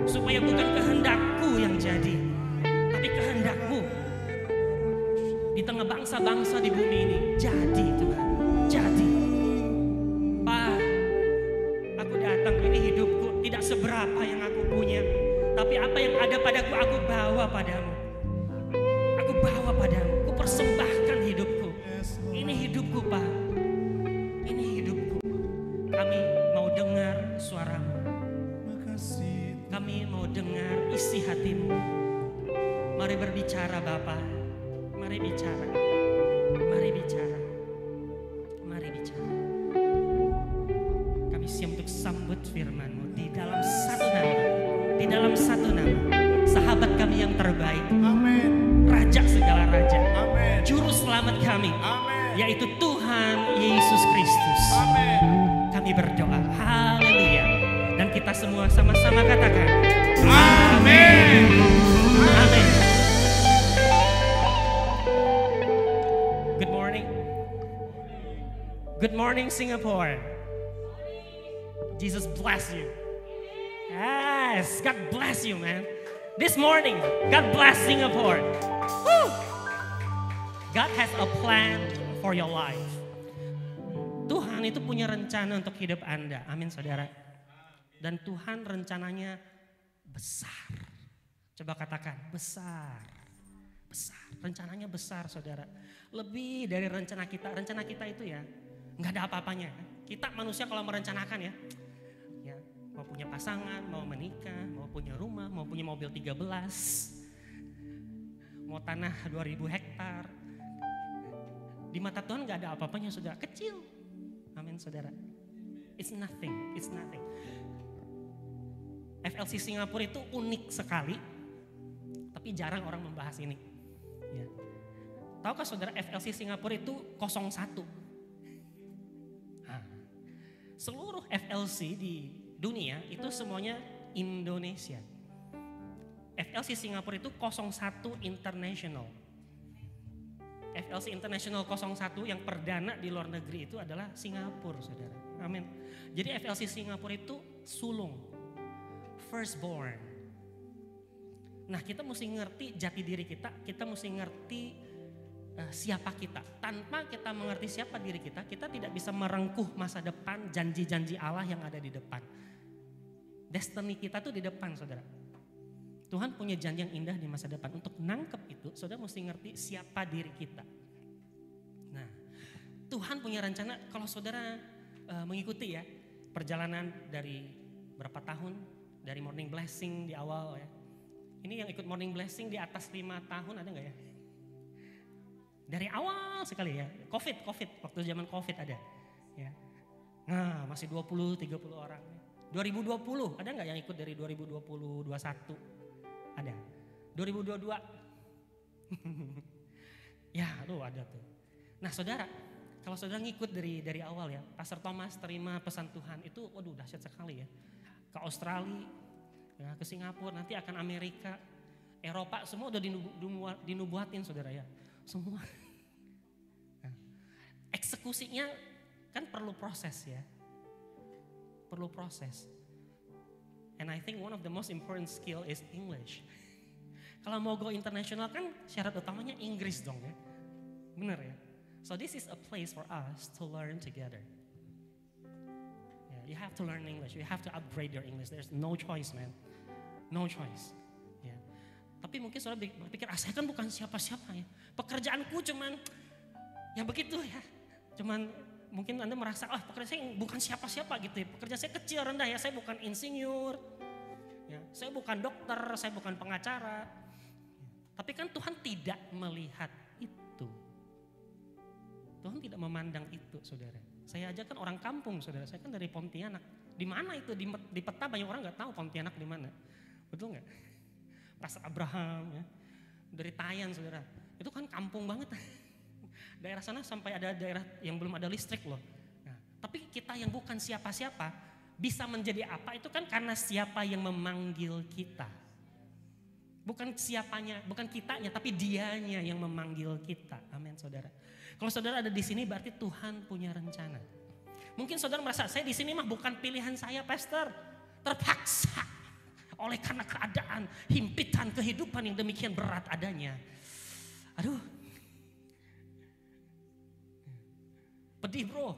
Supaya bukan kehendakku yang jadi, tapi kehendak-Mu di tengah bangsa-bangsa di bumi ini. Jadi Tuhan, jadi. Pak, aku datang, ini hidupku tidak seberapa yang aku punya, tapi apa yang ada padaku aku bawa padamu. Aku bawa padamu, aku persembahkan hidupku. Ini hidupku, Pak. Ini hidupku. Kami mau dengar suara-Mu. Kami mau dengar isi hati-Mu. Mari berbicara Bapa. Mari bicara. Mari bicara. Mari bicara. Kami siap untuk sambut firman-Mu di dalam satu nama. Di dalam satu nama. Sahabat kami yang terbaik. Amin, Raja segala raja. amin, Juru selamat kami. amin, Yaitu Tuhan Yesus Kristus. amin. Kami berdoa. Haleluya. Dan kita semua sama-sama katakan. Amin. Amin. Good morning. Good morning, Singapore. Jesus bless you. Yes, God bless you, man. This morning, God bless Singapore. Woo! God has a plan for your life. Tuhan itu punya rencana untuk hidup Anda. Amin, saudara. Dan Tuhan rencananya besar. Coba katakan, besar. besar, rencananya besar saudara. Lebih dari rencana kita. Rencana kita itu ya nggak ada apa-apanya. Kita manusia kalau merencanakan ya mau punya pasangan, mau menikah, mau punya rumah, mau punya mobil 13, mau tanah 2000 hektar. Di mata Tuhan nggak ada apa-apanya saudara, kecil. Amin saudara. It's nothing. FLC Singapura itu unik sekali, tapi jarang orang membahas ini. Ya. Tahukah saudara FLC Singapura itu 01? Nah, seluruh FLC di dunia itu semuanya Indonesia. FLC Singapura itu 01 International. FLC International 01 yang perdana di luar negeri itu adalah Singapura, saudara. Amin. Jadi FLC Singapura itu sulung, firstborn. Nah, kita mesti ngerti jati diri kita mesti ngerti siapa kita. Tanpa kita mengerti siapa diri kita tidak bisa merengkuh masa depan, janji-janji Allah yang ada di depan. Destiny kita tuh di depan, saudara. Tuhan punya janji yang indah di masa depan. Untuk nangkep itu, saudara mesti ngerti siapa diri kita. Nah, Tuhan punya rencana kalau saudara mengikuti ya perjalanan dari berapa tahun, dari Morning Blessing di awal ya. Ini yang ikut Morning Blessing di atas 5 tahun ada gak ya? Dari awal sekali ya, COVID, waktu zaman COVID ada. Ya. Nah, masih 20-30 orang. 2020 ada nggak yang ikut dari 2020 21? Ada. 2022 ya ada tuh. Nah saudara, kalau saudara ngikut dari awal ya, Pastor Thomas terima pesan Tuhan itu waduh dahsyat sekali ya. Ke Australia, ya, ke Singapura, nanti akan Amerika, Eropa, semua udah dinubuatin saudara ya. Semua. Nah, eksekusinya kan perlu proses ya. Perlu proses. And I think one of the most important skill is English. Kalau mau go international kan syarat utamanya Inggris dong ya. Bener ya. So this is a place for us to learn together. Yeah, you have to learn English. You have to upgrade your English. There's no choice, man. No choice. Yeah. Tapi mungkin saudara berpikir, saya kan bukan siapa-siapa ya. Pekerjaanku cuman ya begitu ya. Cuman mungkin Anda merasa, pekerjaan saya bukan siapa-siapa gitu ya. Pekerjaan saya kecil, rendah ya. Saya bukan insinyur. Ya, saya bukan dokter, saya bukan pengacara. Tapi kan Tuhan tidak melihat itu. Tuhan tidak memandang itu, saudara. Saya aja kan orang kampung, saudara. Saya kan dari Pontianak. Di mana itu? Di peta banyak orang nggak tahu Pontianak di mana. Betul nggak? Pastor Abraham, ya. Dari Tayan, saudara. Itu kan kampung banget. Daerah sana sampai ada daerah yang belum ada listrik loh. Nah, tapi kita yang bukan siapa-siapa bisa menjadi apa itu kan karena siapa yang memanggil kita. Bukan siapanya, bukan kitanya, tapi dianya yang memanggil kita. Amin saudara. Kalau saudara ada di sini berarti Tuhan punya rencana. Mungkin saudara merasa saya di sini mah bukan pilihan saya, pastor. Terpaksa oleh karena keadaan, himpitan kehidupan yang demikian berat adanya. Aduh. Pedih bro.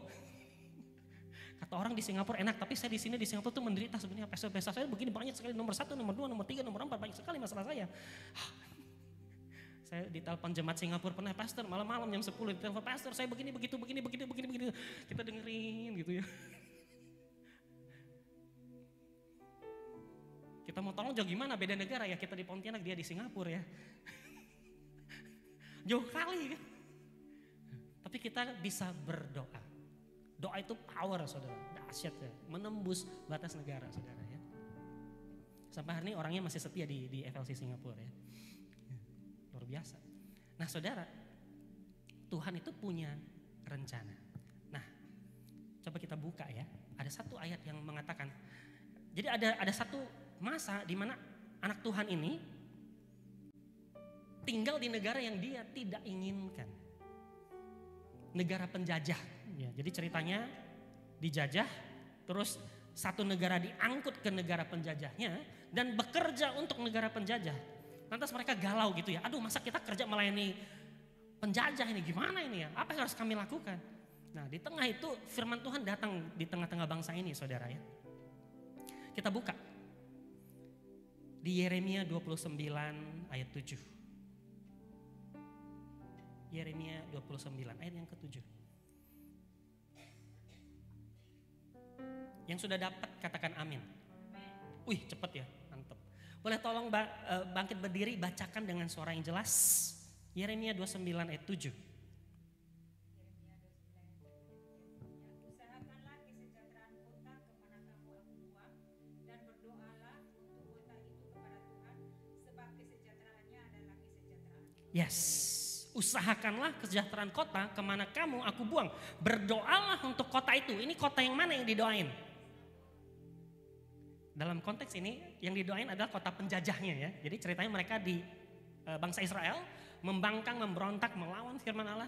Kata orang di Singapura enak, tapi saya di sini di Singapura tuh menderita sebenarnya. Pastor saya begini banyak sekali, nomor 1, nomor 2, nomor 3, nomor 4 banyak sekali masalah saya. Saya ditelepon jemaat Singapura pernah, pastor malam-malam jam 10 ditelepon, pastor saya begini begitu. Kita dengerin gitu ya. Kita mau tolong jauh gimana, beda negara ya, kita di Pontianak, dia di Singapura ya. Jauh kali kan. Tapi kita bisa berdoa. Doa itu power saudara, dahsyat ya, menembus batas negara saudara ya. Sampai hari ini orangnya masih setia di FLC Singapura ya. Luar biasa. Nah saudara, Tuhan itu punya rencana. Nah, coba kita buka ya. Ada satu ayat yang mengatakan, jadi ada satu masa di mana anak Tuhan ini tinggal di negara yang dia tidak inginkan. Negara penjajah. Ya, jadi ceritanya dijajah, terus satu negara diangkut ke negara penjajahnya dan bekerja untuk negara penjajah. Lantas mereka galau gitu ya, aduh masa kita kerja melayani penjajah ini, gimana ini ya, apa yang harus kami lakukan? Nah di tengah itu firman Tuhan datang di tengah-tengah bangsa ini saudara ya. Kita buka di Yeremia 29 ayat 7. Yeremia 29 ayat yang ke-7. Yang sudah dapat katakan amin. Wih, cepet ya, mantep. Boleh tolong bangkit berdiri, bacakan dengan suara yang jelas. Yeremia 29 ayat 7. Usahakanlah kesejahteraan kota kemana kamu aku buang, dan berdoalah untuk kota itu kepada Tuhan, sebab kesejahteraannya adalah kesejahteraan. Yes, usahakanlah kesejahteraan kota kemana kamu aku buang. Berdoalah untuk kota itu. Ini kota yang mana yang didoain? Dalam konteks ini yang didoain adalah kota penjajahnya ya. Jadi ceritanya mereka di bangsa Israel membangkang, memberontak, melawan firman Allah,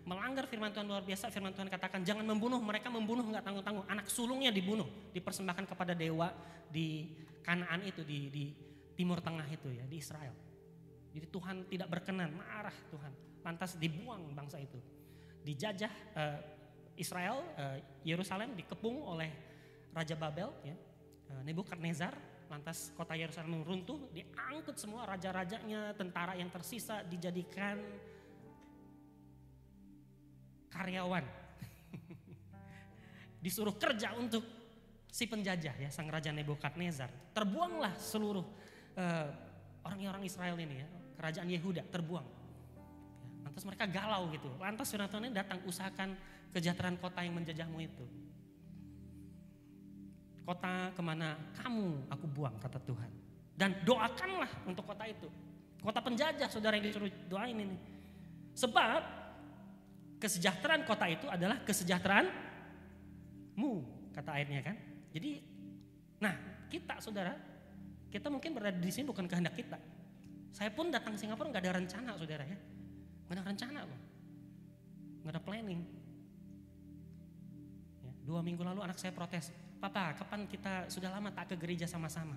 melanggar firman Tuhan luar biasa. Firman Tuhan katakan jangan membunuh, mereka membunuh nggak tanggung-tanggung. Anak sulungnya dibunuh, dipersembahkan kepada dewa di Kanaan itu, di Timur Tengah itu ya, di Israel. Jadi Tuhan tidak berkenan, marah Tuhan. Lantas dibuang bangsa itu. Dijajah Israel, Yerusalem dikepung oleh Raja Babel ya. Nebukadnezar, lantas kota Yerusalem runtuh, diangkut semua raja-rajanya, tentara yang tersisa dijadikan karyawan. Disuruh kerja untuk si penjajah ya, sang raja Nebukadnezar. Terbuanglah seluruh orang-orang Israel ini ya, kerajaan Yehuda terbuang. Lantas mereka galau gitu. Lantas firman Tuhan datang, usahakan kesejahteraan kota yang menjajahmu itu. Kota kemana kamu aku buang, kata Tuhan. Dan doakanlah untuk kota itu. Kota penjajah saudara yang disuruh doain ini. Sebab kesejahteraan kota itu adalah kesejahteraanmu, kata ayatnya kan. Jadi, nah kita saudara, kita mungkin berada di sini bukan kehendak kita. Saya pun datang Singapura nggak ada rencana saudara ya. Nggak ada rencana loh. Nggak ada planning. Ya, 2 minggu lalu anak saya protes. Papa, kapan kita sudah lama tak ke gereja sama-sama?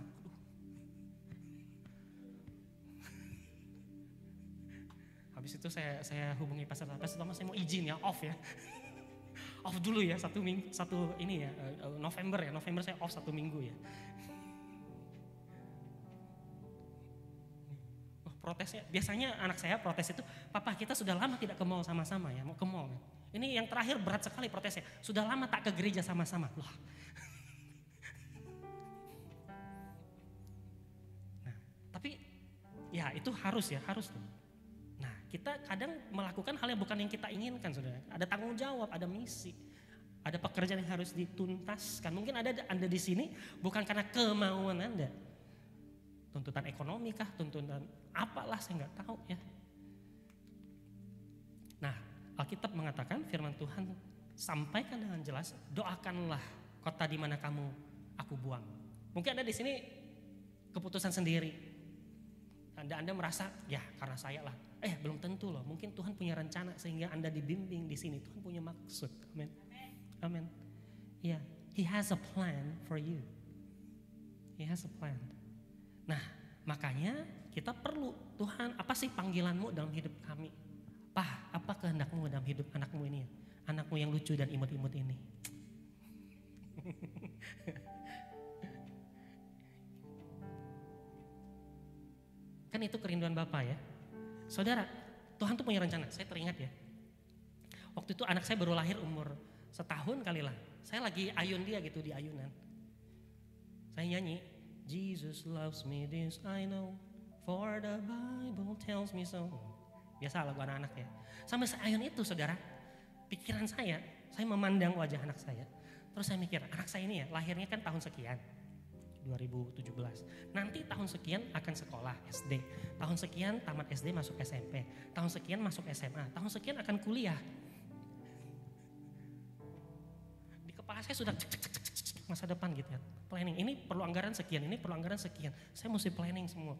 Habis itu saya hubungi Pastor Thomas, saya mau izin ya, off ya. Off dulu ya, satu ini ya, November saya off 1 minggu ya. Protesnya, biasanya anak saya protes itu, Papa kita sudah lama tidak ke mall sama-sama ya, mau ke mall. Ini yang terakhir berat sekali protesnya, sudah lama tak ke gereja sama-sama. Loh. Nah, tapi ya itu harus tuh. Nah, kita kadang melakukan hal yang bukan yang kita inginkan saudara. Ada tanggung jawab, ada misi, ada pekerjaan yang harus dituntaskan. Mungkin Anda di sini bukan karena kemauan Anda. Tuntutan ekonomi kah, tuntutan apalah saya nggak tahu ya. Nah, Alkitab mengatakan firman Tuhan sampaikan dengan jelas, doakanlah kota di mana kamu aku buang. Mungkin Anda di sini keputusan sendiri. Anda merasa ya karena saya lah. Belum tentu loh. Mungkin Tuhan punya rencana sehingga Anda dibimbing di sini. Tuhan punya maksud. Amin. Amin. Ya, He has a plan for you. He has a plan. Nah, makanya kita perlu, Tuhan apa sih panggilanmu dalam hidup kami? Apa kehendakmu dalam hidup anakmu ini? Anakmu yang lucu dan imut-imut ini. Kan itu kerinduan Bapak ya. Saudara, Tuhan tuh punya rencana. Saya teringat ya. Waktu itu anak saya baru lahir umur 1 tahun kali lah. Saya lagi ayun dia gitu di ayunan. Saya nyanyi. Jesus loves me, this I know, for the Bible tells me so. Biasa lagu anak-anak ya. Sampai seayun itu saudara, pikiran saya memandang wajah anak saya. Terus saya mikir, anak saya ini ya lahirnya kan tahun sekian, 2017. Nanti tahun sekian akan sekolah SD. Tahun sekian tamat SD masuk SMP. Tahun sekian masuk SMA. Tahun sekian akan kuliah. Di kepala saya sudah masa depan gitu ya. Planning, ini perlu anggaran sekian, ini perlu anggaran sekian. Saya mesti planning semua.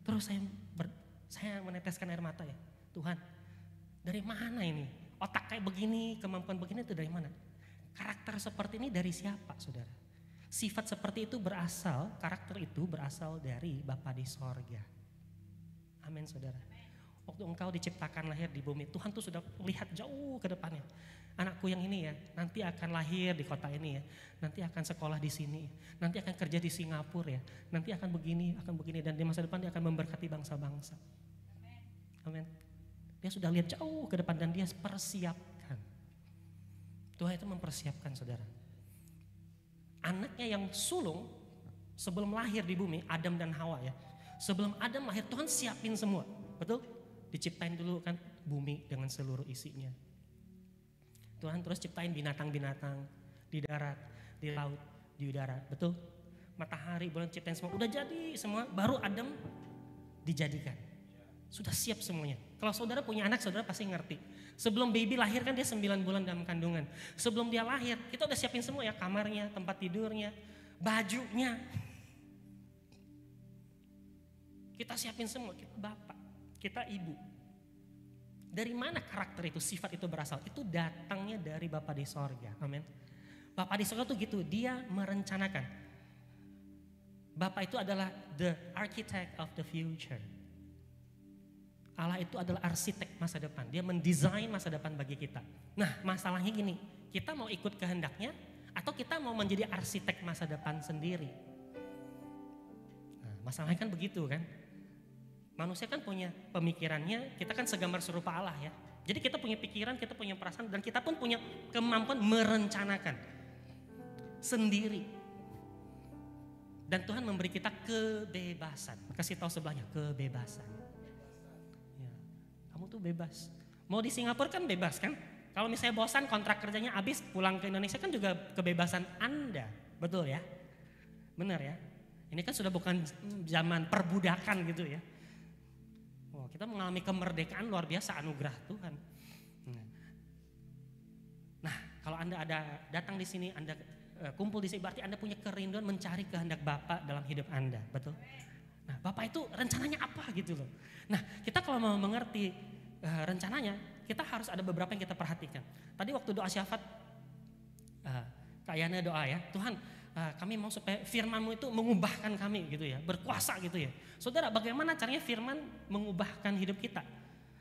Terus saya meneteskan air mata ya. Tuhan, dari mana ini? Otak kayak begini, kemampuan begini itu dari mana? Karakter seperti ini dari siapa saudara? Sifat seperti itu karakter itu berasal dari Bapa di sorga. Amin saudara. Waktu engkau diciptakan lahir di bumi, Tuhan tuh sudah lihat jauh ke depannya. Anakku yang ini ya, nanti akan lahir di kota ini ya, nanti akan sekolah di sini, nanti akan kerja di Singapura ya, nanti akan begini, dan di masa depan dia akan memberkati bangsa-bangsa. Amin. Dia sudah lihat jauh ke depan dan dia persiapkan. Tuhan itu mempersiapkan saudara. Anaknya yang sulung sebelum lahir di bumi, Adam dan Hawa ya. Sebelum Adam lahir Tuhan siapin semua, betul? Diciptain dulu kan bumi dengan seluruh isinya. Tuhan terus ciptain binatang-binatang di darat, di laut, di udara, betul? Matahari, bulan ciptain semua, udah jadi semua, baru Adam dijadikan. Sudah siap semuanya. Kalau saudara punya anak, saudara pasti ngerti. Sebelum baby lahir kan dia 9 bulan dalam kandungan. Sebelum dia lahir, kita udah siapin semua ya, kamarnya, tempat tidurnya, bajunya. Kita siapin semua, kita bapak, kita ibu. Dari mana karakter itu, sifat itu berasal? Itu datangnya dari Bapa di sorga, amin. Bapa di sorga tuh gitu, dia merencanakan. Bapa itu adalah the architect of the future. Allah itu adalah arsitek masa depan. Dia mendesain masa depan bagi kita. Nah masalahnya gini, kita mau ikut kehendaknya atau kita mau menjadi arsitek masa depan sendiri. Nah, masalahnya kan begitu kan. Manusia kan punya pemikirannya, kita kan segambar serupa Allah ya. Jadi kita punya pikiran, kita punya perasaan, dan kita pun punya kemampuan merencanakan sendiri. Dan Tuhan memberi kita kebebasan. Kasih tahu sebelahnya, kebebasan. Ya, kamu tuh bebas. Mau di Singapura kan bebas kan? Kalau misalnya bosan kontrak kerjanya habis, pulang ke Indonesia kan juga kebebasan Anda. Betul ya? Benar ya? Ini kan sudah bukan zaman perbudakan gitu ya. Oh, kita mengalami kemerdekaan luar biasa, anugerah Tuhan. Nah, kalau Anda ada datang di sini, Anda kumpul di sini, berarti Anda punya kerinduan mencari kehendak Bapa dalam hidup Anda, betul? Nah, Bapa itu rencananya apa gitu loh. Nah, kita kalau mau mengerti rencananya, kita harus ada beberapa yang kita perhatikan. Tadi waktu doa syafaat, Kak Yana doa ya, Tuhan kami mau supaya firman-Mu itu mengubahkan kami gitu ya, berkuasa gitu ya. Saudara, bagaimana caranya firman mengubahkan hidup kita?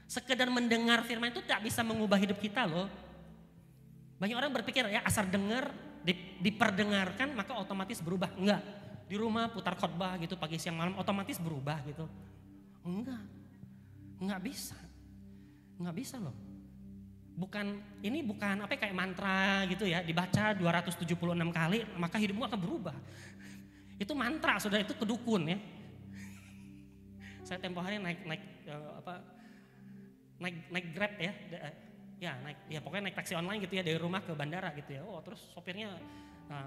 Sekedar mendengar firman itu tak bisa mengubah hidup kita loh. Banyak orang berpikir ya asal dengar, diperdengarkan maka otomatis berubah. Enggak, di rumah putar khotbah gitu pagi siang malam otomatis berubah gitu. Enggak bisa. Enggak bisa loh. Ini bukan apa kayak mantra gitu ya, dibaca 276 kali maka hidupmu akan berubah. Itu mantra, saudara, itu kedukun ya. Saya tempo hari naik Grab ya. Ya pokoknya naik taksi online gitu ya dari rumah ke bandara gitu ya. Oh, terus sopirnya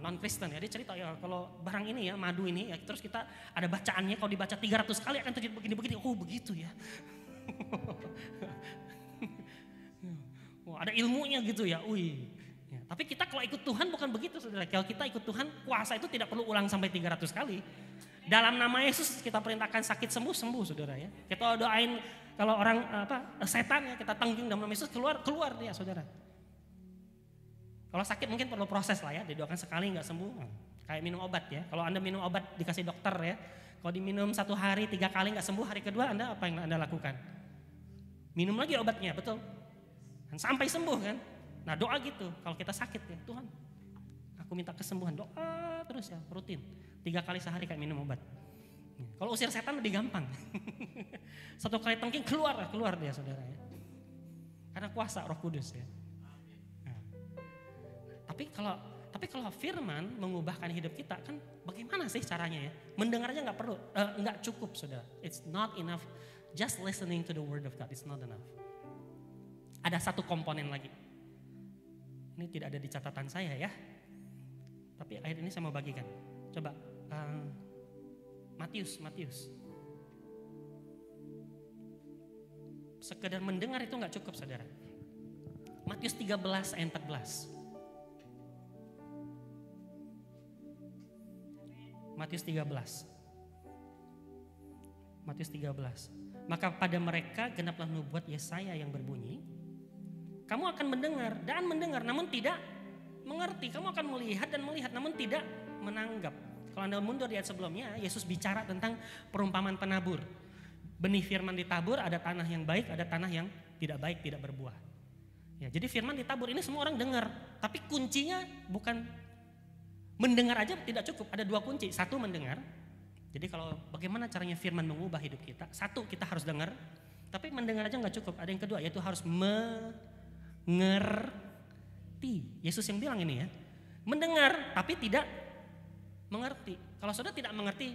non Kristen ya, dia cerita ya kalau barang ini ya, madu ini ya, terus kita ada bacaannya, kalau dibaca 300 kali akan terjadi begini-begini. Oh, begitu ya. Ada ilmunya gitu ya, ya, tapi kita kalau ikut Tuhan bukan begitu saudara. Kalau kita ikut Tuhan, kuasa itu tidak perlu ulang sampai 300 kali. Dalam nama Yesus kita perintahkan sakit sembuh saudara ya. Kita doain kalau orang setan ya, kita tanggung dalam nama Yesus keluar dia saudara. Kalau sakit mungkin perlu proses lah ya, didoakan sekali nggak sembuh, kayak minum obat ya. Kalau Anda minum obat dikasih dokter ya, kalau diminum 1 hari 3 kali nggak sembuh, hari kedua Anda apa yang Anda lakukan? Minum lagi obatnya, betul? Sampai sembuh kan. Nah doa gitu, kalau kita sakit ya, Tuhan aku minta kesembuhan, doa terus ya, rutin 3 kali sehari kayak minum obat. Kalau usir setan lebih gampang. 1 kali tengking keluar dia saudara ya. Karena kuasa Roh Kudus ya. Nah, tapi kalau firman mengubahkan hidup kita kan bagaimana sih caranya ya? Mendengarnya nggak perlu, nggak cukup saudara. It's not enough. Just listening to the word of God, it's not enough. Ada satu komponen lagi. Ini tidak ada di catatan saya ya. Tapi ayat ini saya mau bagikan. Coba Matius. Sekedar mendengar itu gak cukup saudara. Matius 13 ayat 14. Matius 13. Maka pada mereka genaplah nubuat Yesaya yang berbunyi, kamu akan mendengar dan mendengar namun tidak mengerti. Kamu akan melihat dan melihat namun tidak menanggap. Kalau Anda mundur di ayat sebelumnya, Yesus bicara tentang perumpamaan penabur. Benih firman ditabur, ada tanah yang baik, ada tanah yang tidak baik, tidak berbuah. Ya, jadi firman ditabur ini semua orang dengar. Tapi kuncinya bukan mendengar aja tidak cukup. Ada 2 kunci. 1 mendengar. Jadi kalau bagaimana caranya firman mengubah hidup kita? 1 kita harus dengar. Tapi mendengar aja nggak cukup. Ada yang kedua, yaitu harus mengerti. Yesus yang bilang ini ya. Mendengar tapi tidak mengerti. Kalau saudara tidak mengerti,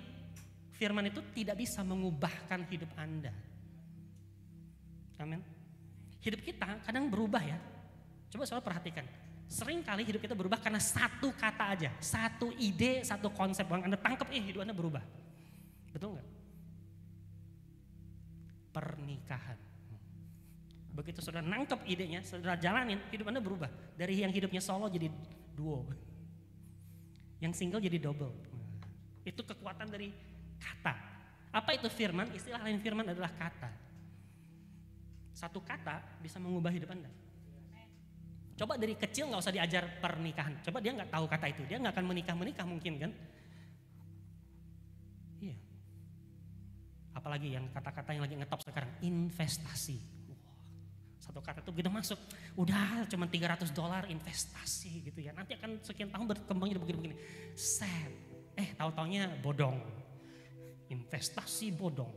firman itu tidak bisa mengubahkan hidup Anda. Amin. Hidup kita kadang berubah ya. Coba saudara perhatikan. Sering kali hidup kita berubah karena satu kata aja. Satu ide, satu konsep yang Anda tangkap, hidup Anda berubah. Betul nggak? Pernikahan. Begitu saudara nangkep idenya, saudara jalanin, hidup Anda berubah. Dari yang hidupnya solo jadi duo. Yang single jadi double. Itu kekuatan dari kata. Apa itu firman? Istilah lain firman adalah kata. Satu kata bisa mengubah hidup Anda. Coba dari kecil gak usah diajar pernikahan. Coba dia gak tahu kata itu, dia gak akan menikah mungkin kan. Iya. Apalagi yang kata-kata yang lagi ngetop sekarang, investasi. Satu kata itu begitu masuk, udah cuma $300 investasi gitu ya. Nanti akan sekian tahun berkembang jadi begini-begini. Set, tahu-taunya bodong. Investasi bodong.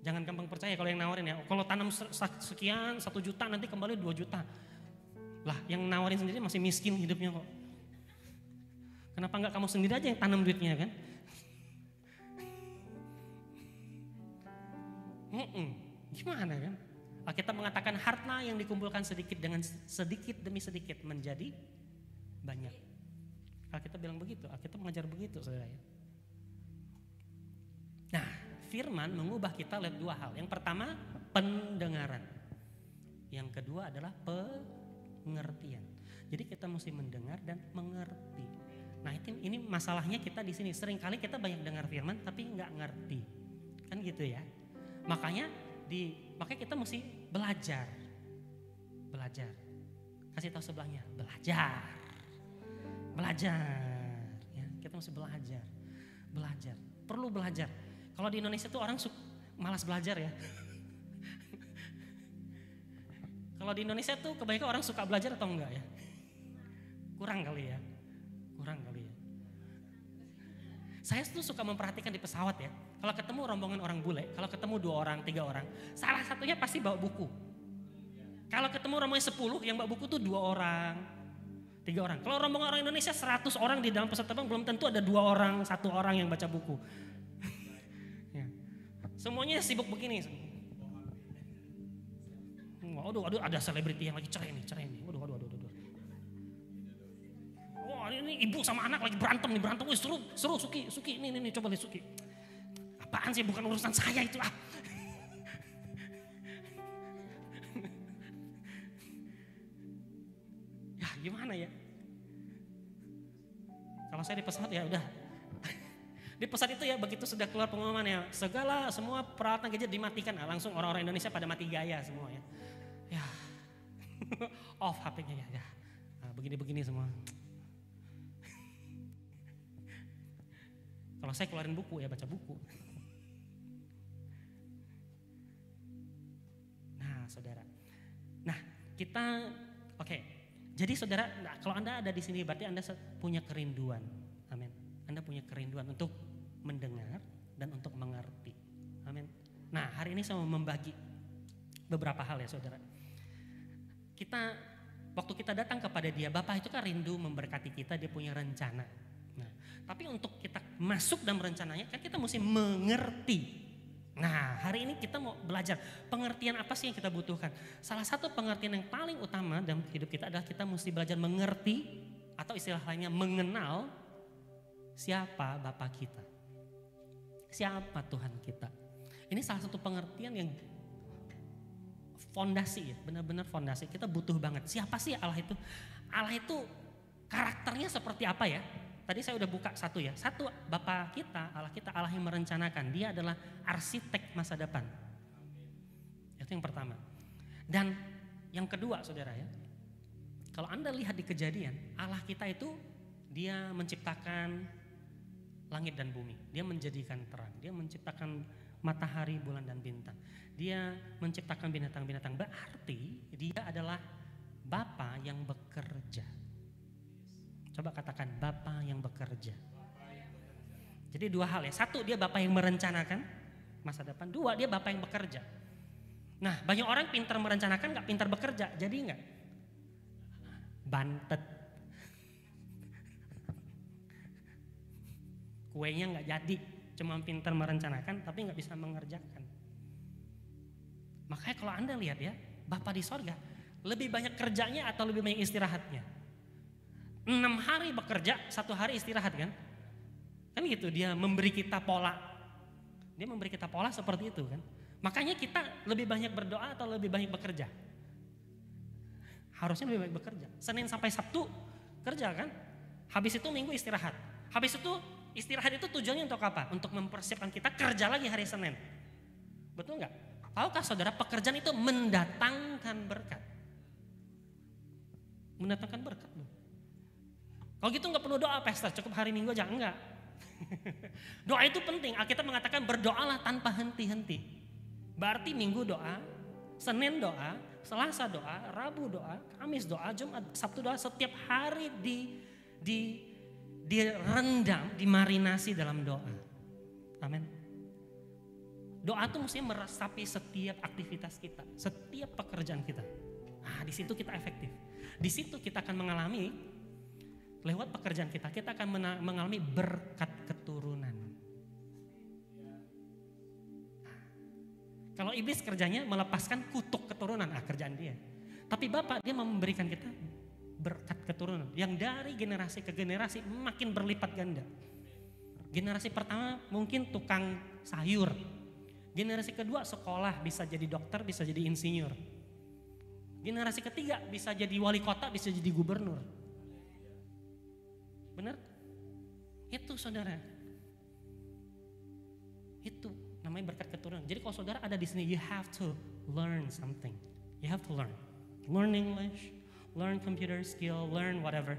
Jangan gampang percaya kalau yang nawarin ya. Kalau tanam sekian 1 juta nanti kembali 2 juta. Lah yang nawarin sendiri masih miskin hidupnya kok. Kenapa enggak kamu sendiri aja yang tanam duitnya kan? Gimana kan? Alkitab mengatakan harta yang dikumpulkan sedikit dengan sedikit demi sedikit menjadi banyak. Alkitab bilang begitu, Alkitab mengajar begitu saudara ya. Nah, firman mengubah kita lewat 2 hal. Yang pertama pendengaran. Yang kedua adalah pengertian. Jadi kita mesti mendengar dan mengerti. Nah ini masalahnya kita di sini. Seringkali kita banyak dengar firman tapi nggak ngerti, kan gitu ya. Makanya kita mesti belajar. Kasih tahu sebelahnya, belajar. Ya, kita mesti belajar. Perlu belajar. Kalau di Indonesia tuh orang malas belajar ya. Kalau di Indonesia tuh kebanyakan orang suka belajar atau enggak ya? Kurang kali ya. Saya tuh suka memperhatikan di pesawat ya. Kalau ketemu rombongan orang bule, kalau ketemu 2 orang, 3 orang, salah satunya pasti bawa buku. Kalau ketemu rombongan 10, yang bawa buku tuh 2 orang, 3 orang. Kalau rombongan orang Indonesia 100 orang di dalam pesawat terbang belum tentu ada 2 orang, 1 orang yang baca buku. Ya. Semuanya sibuk begini. Waduh, ada selebriti yang lagi cerai nih. Waduh. Wah ini ibu sama anak lagi berantem. Wih, seru Suki, ini coba lihat Suki. Apaan sih, bukan urusan saya itu ah. Ya gimana ya? Kalau saya di pesawat ya udah. Di pesawat itu ya begitu sudah keluar pengumuman ya, semua peralatan gadget dimatikan. Nah, langsung orang-orang Indonesia pada mati gaya semua ya. Ya. Off HP-nya ya. Nah, begini semua. Kalau saya keluarin buku ya baca buku. Nah saudara. Nah kita oke. Jadi saudara, kalau Anda ada di sini berarti Anda punya kerinduan. Amin. Anda punya kerinduan untuk mendengar dan untuk mengerti. Amin. Nah hari ini saya mau membagi beberapa hal ya saudara. Waktu kita datang kepada Dia, Bapa itu kan rindu memberkati kita, Dia punya rencana. Nah, tapi untuk kita masuk dalam rencananya kan kita mesti mengerti. Nah hari ini kita mau belajar pengertian apa sih yang kita butuhkan. Salah satu pengertian yang paling utama dalam hidup kita adalah kita mesti belajar mengerti atau istilah lainnya mengenal siapa Bapa kita. Siapa Tuhan kita. Ini salah satu pengertian yang fondasi ya, benar-benar fondasi. Kita butuh banget. Siapa sih Allah itu? Allah itu karakternya seperti apa ya? Tadi saya udah buka satu ya. Satu, Bapa kita, Allah yang merencanakan. Dia adalah arsitek masa depan. Itu yang pertama. Dan yang kedua saudara ya. Kalau Anda lihat di Kejadian, Allah kita itu Dia menciptakan langit dan bumi. Dia menjadikan terang. Dia menciptakan matahari, bulan dan bintang. Dia menciptakan binatang-binatang. Berarti Dia adalah Bapa yang bekerja. Coba katakan Bapa yang bekerja. Jadi dua hal ya. Satu, dia Bapa yang merencanakan masa depan. Dua, dia Bapa yang bekerja. Nah, banyak orang pintar merencanakan gak pintar bekerja. Jadi enggak bantet. Kuenya gak jadi. Cuma pintar merencanakan tapi gak bisa mengerjakan. Makanya kalau Anda lihat ya, Bapa di sorga lebih banyak kerjanya atau lebih banyak istirahatnya? 6 hari bekerja, 1 hari istirahat kan? Kan gitu, dia memberi kita pola. Dia memberi kita pola seperti itu kan. Makanya kita lebih banyak berdoa atau lebih banyak bekerja? Harusnya lebih banyak bekerja. Senin sampai Sabtu kerja kan? Habis itu Minggu istirahat. Habis itu istirahat itu tujuannya untuk apa? Untuk mempersiapkan kita kerja lagi hari Senin. Betul nggak? Tahukah saudara, pekerjaan itu mendatangkan berkat. Mendatangkan berkat loh. Kalau gitu nggak perlu doa, pastor, cukup hari Minggu aja, enggak. Doa itu penting. Alkitab mengatakan berdoalah tanpa henti-henti. Berarti Minggu doa, Senin doa, Selasa doa, Rabu doa, Kamis doa, Jumat, Sabtu doa. Setiap hari direndam, dimarinasi dalam doa. Amin. Doa itu mestinya meresapi setiap aktivitas kita, setiap pekerjaan kita. Nah, di situ kita efektif. Di situ kita akan mengalami, lewat pekerjaan kita akan mengalami berkat keturunan. Kalau iblis kerjanya melepaskan kutuk keturunan, kerjaan dia. Tapi Bapa, dia memberikan kita berkat keturunan yang dari generasi ke generasi makin berlipat ganda. Generasi pertama mungkin tukang sayur. Generasi kedua sekolah, bisa jadi dokter, bisa jadi insinyur. Generasi ketiga bisa jadi wali kota, bisa jadi gubernur. Benar? Itu saudara. Itu namanya berkat keturunan. Jadi kalau saudara ada di sini, you have to learn something. You have to learn. Learn English, learn computer skill, learn whatever.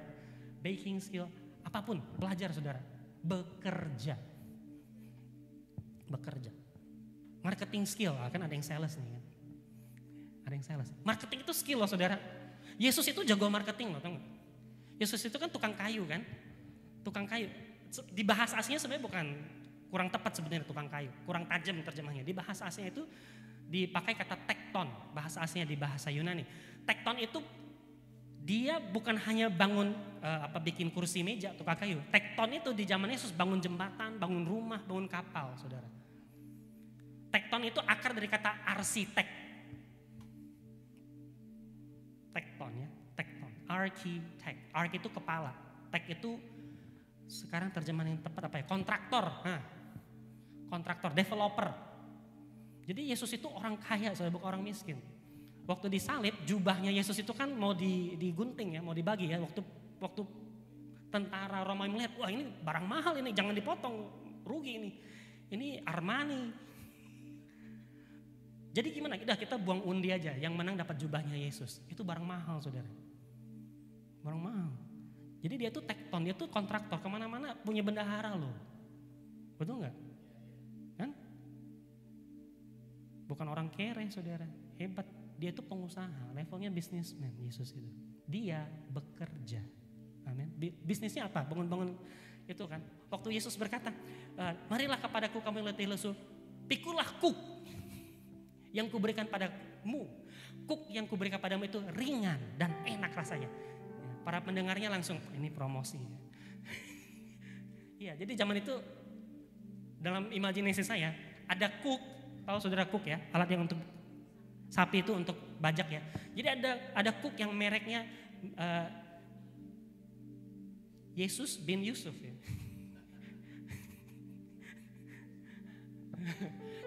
Baking skill, apapun, belajar saudara. Bekerja. Bekerja. Marketing skill, kan ada yang sales nih kan. Ada yang sales. Marketing itu skill loh saudara. Yesus itu jago marketing loh, tau gak? Yesus itu kan tukang kayu kan. Tukang kayu. Di bahasa aslinya sebenarnya bukan, kurang tepat sebenarnya tukang kayu. Kurang tajam terjemahnya. Di bahasa aslinya itu dipakai kata tekton. Bahasa aslinya di bahasa Yunani. Tekton itu dia bukan hanya bangun bikin kursi meja tukang kayu. Tekton itu di zaman Yesus bangun jembatan, bangun rumah, bangun kapal saudara. Tekton itu akar dari kata arsitek. Tekton ya, tekton. Architect. Arch itu kepala. Tek itu sekarang terjemahan yang tepat apa ya? Kontraktor. Kontraktor, developer. Jadi Yesus itu orang kaya, saudara, bukan orang miskin. Waktu disalib, jubahnya Yesus itu kan mau digunting ya, mau dibagi ya. Waktu tentara Romawi melihat, wah ini barang mahal ini, jangan dipotong, rugi ini. Ini Armani. Jadi gimana? Kita buang undi aja, yang menang dapat jubahnya Yesus. Itu barang mahal saudara. Barang mahal. Jadi dia tuh tekton, dia tuh kontraktor, kemana-mana punya bendahara loh. Betul gak? Kan? Bukan orang kere saudara, hebat. Dia tuh pengusaha, levelnya businessman Yesus itu. Dia bekerja. Amin. Bisnisnya apa? Bangun-bangun itu kan. Waktu Yesus berkata, marilah kepadaku kamu yang letih lesu, pikulah kuk yang kuberikan padamu. Kuk yang kuberikan padamu itu ringan dan enak rasanya. Para pendengarnya langsung, ini promosi. Iya, jadi zaman itu dalam imajinasi saya ada kuk, tahu saudara kuk ya, alat yang untuk sapi itu untuk bajak ya. Jadi ada kuk yang mereknya Yesus bin Yusuf ya.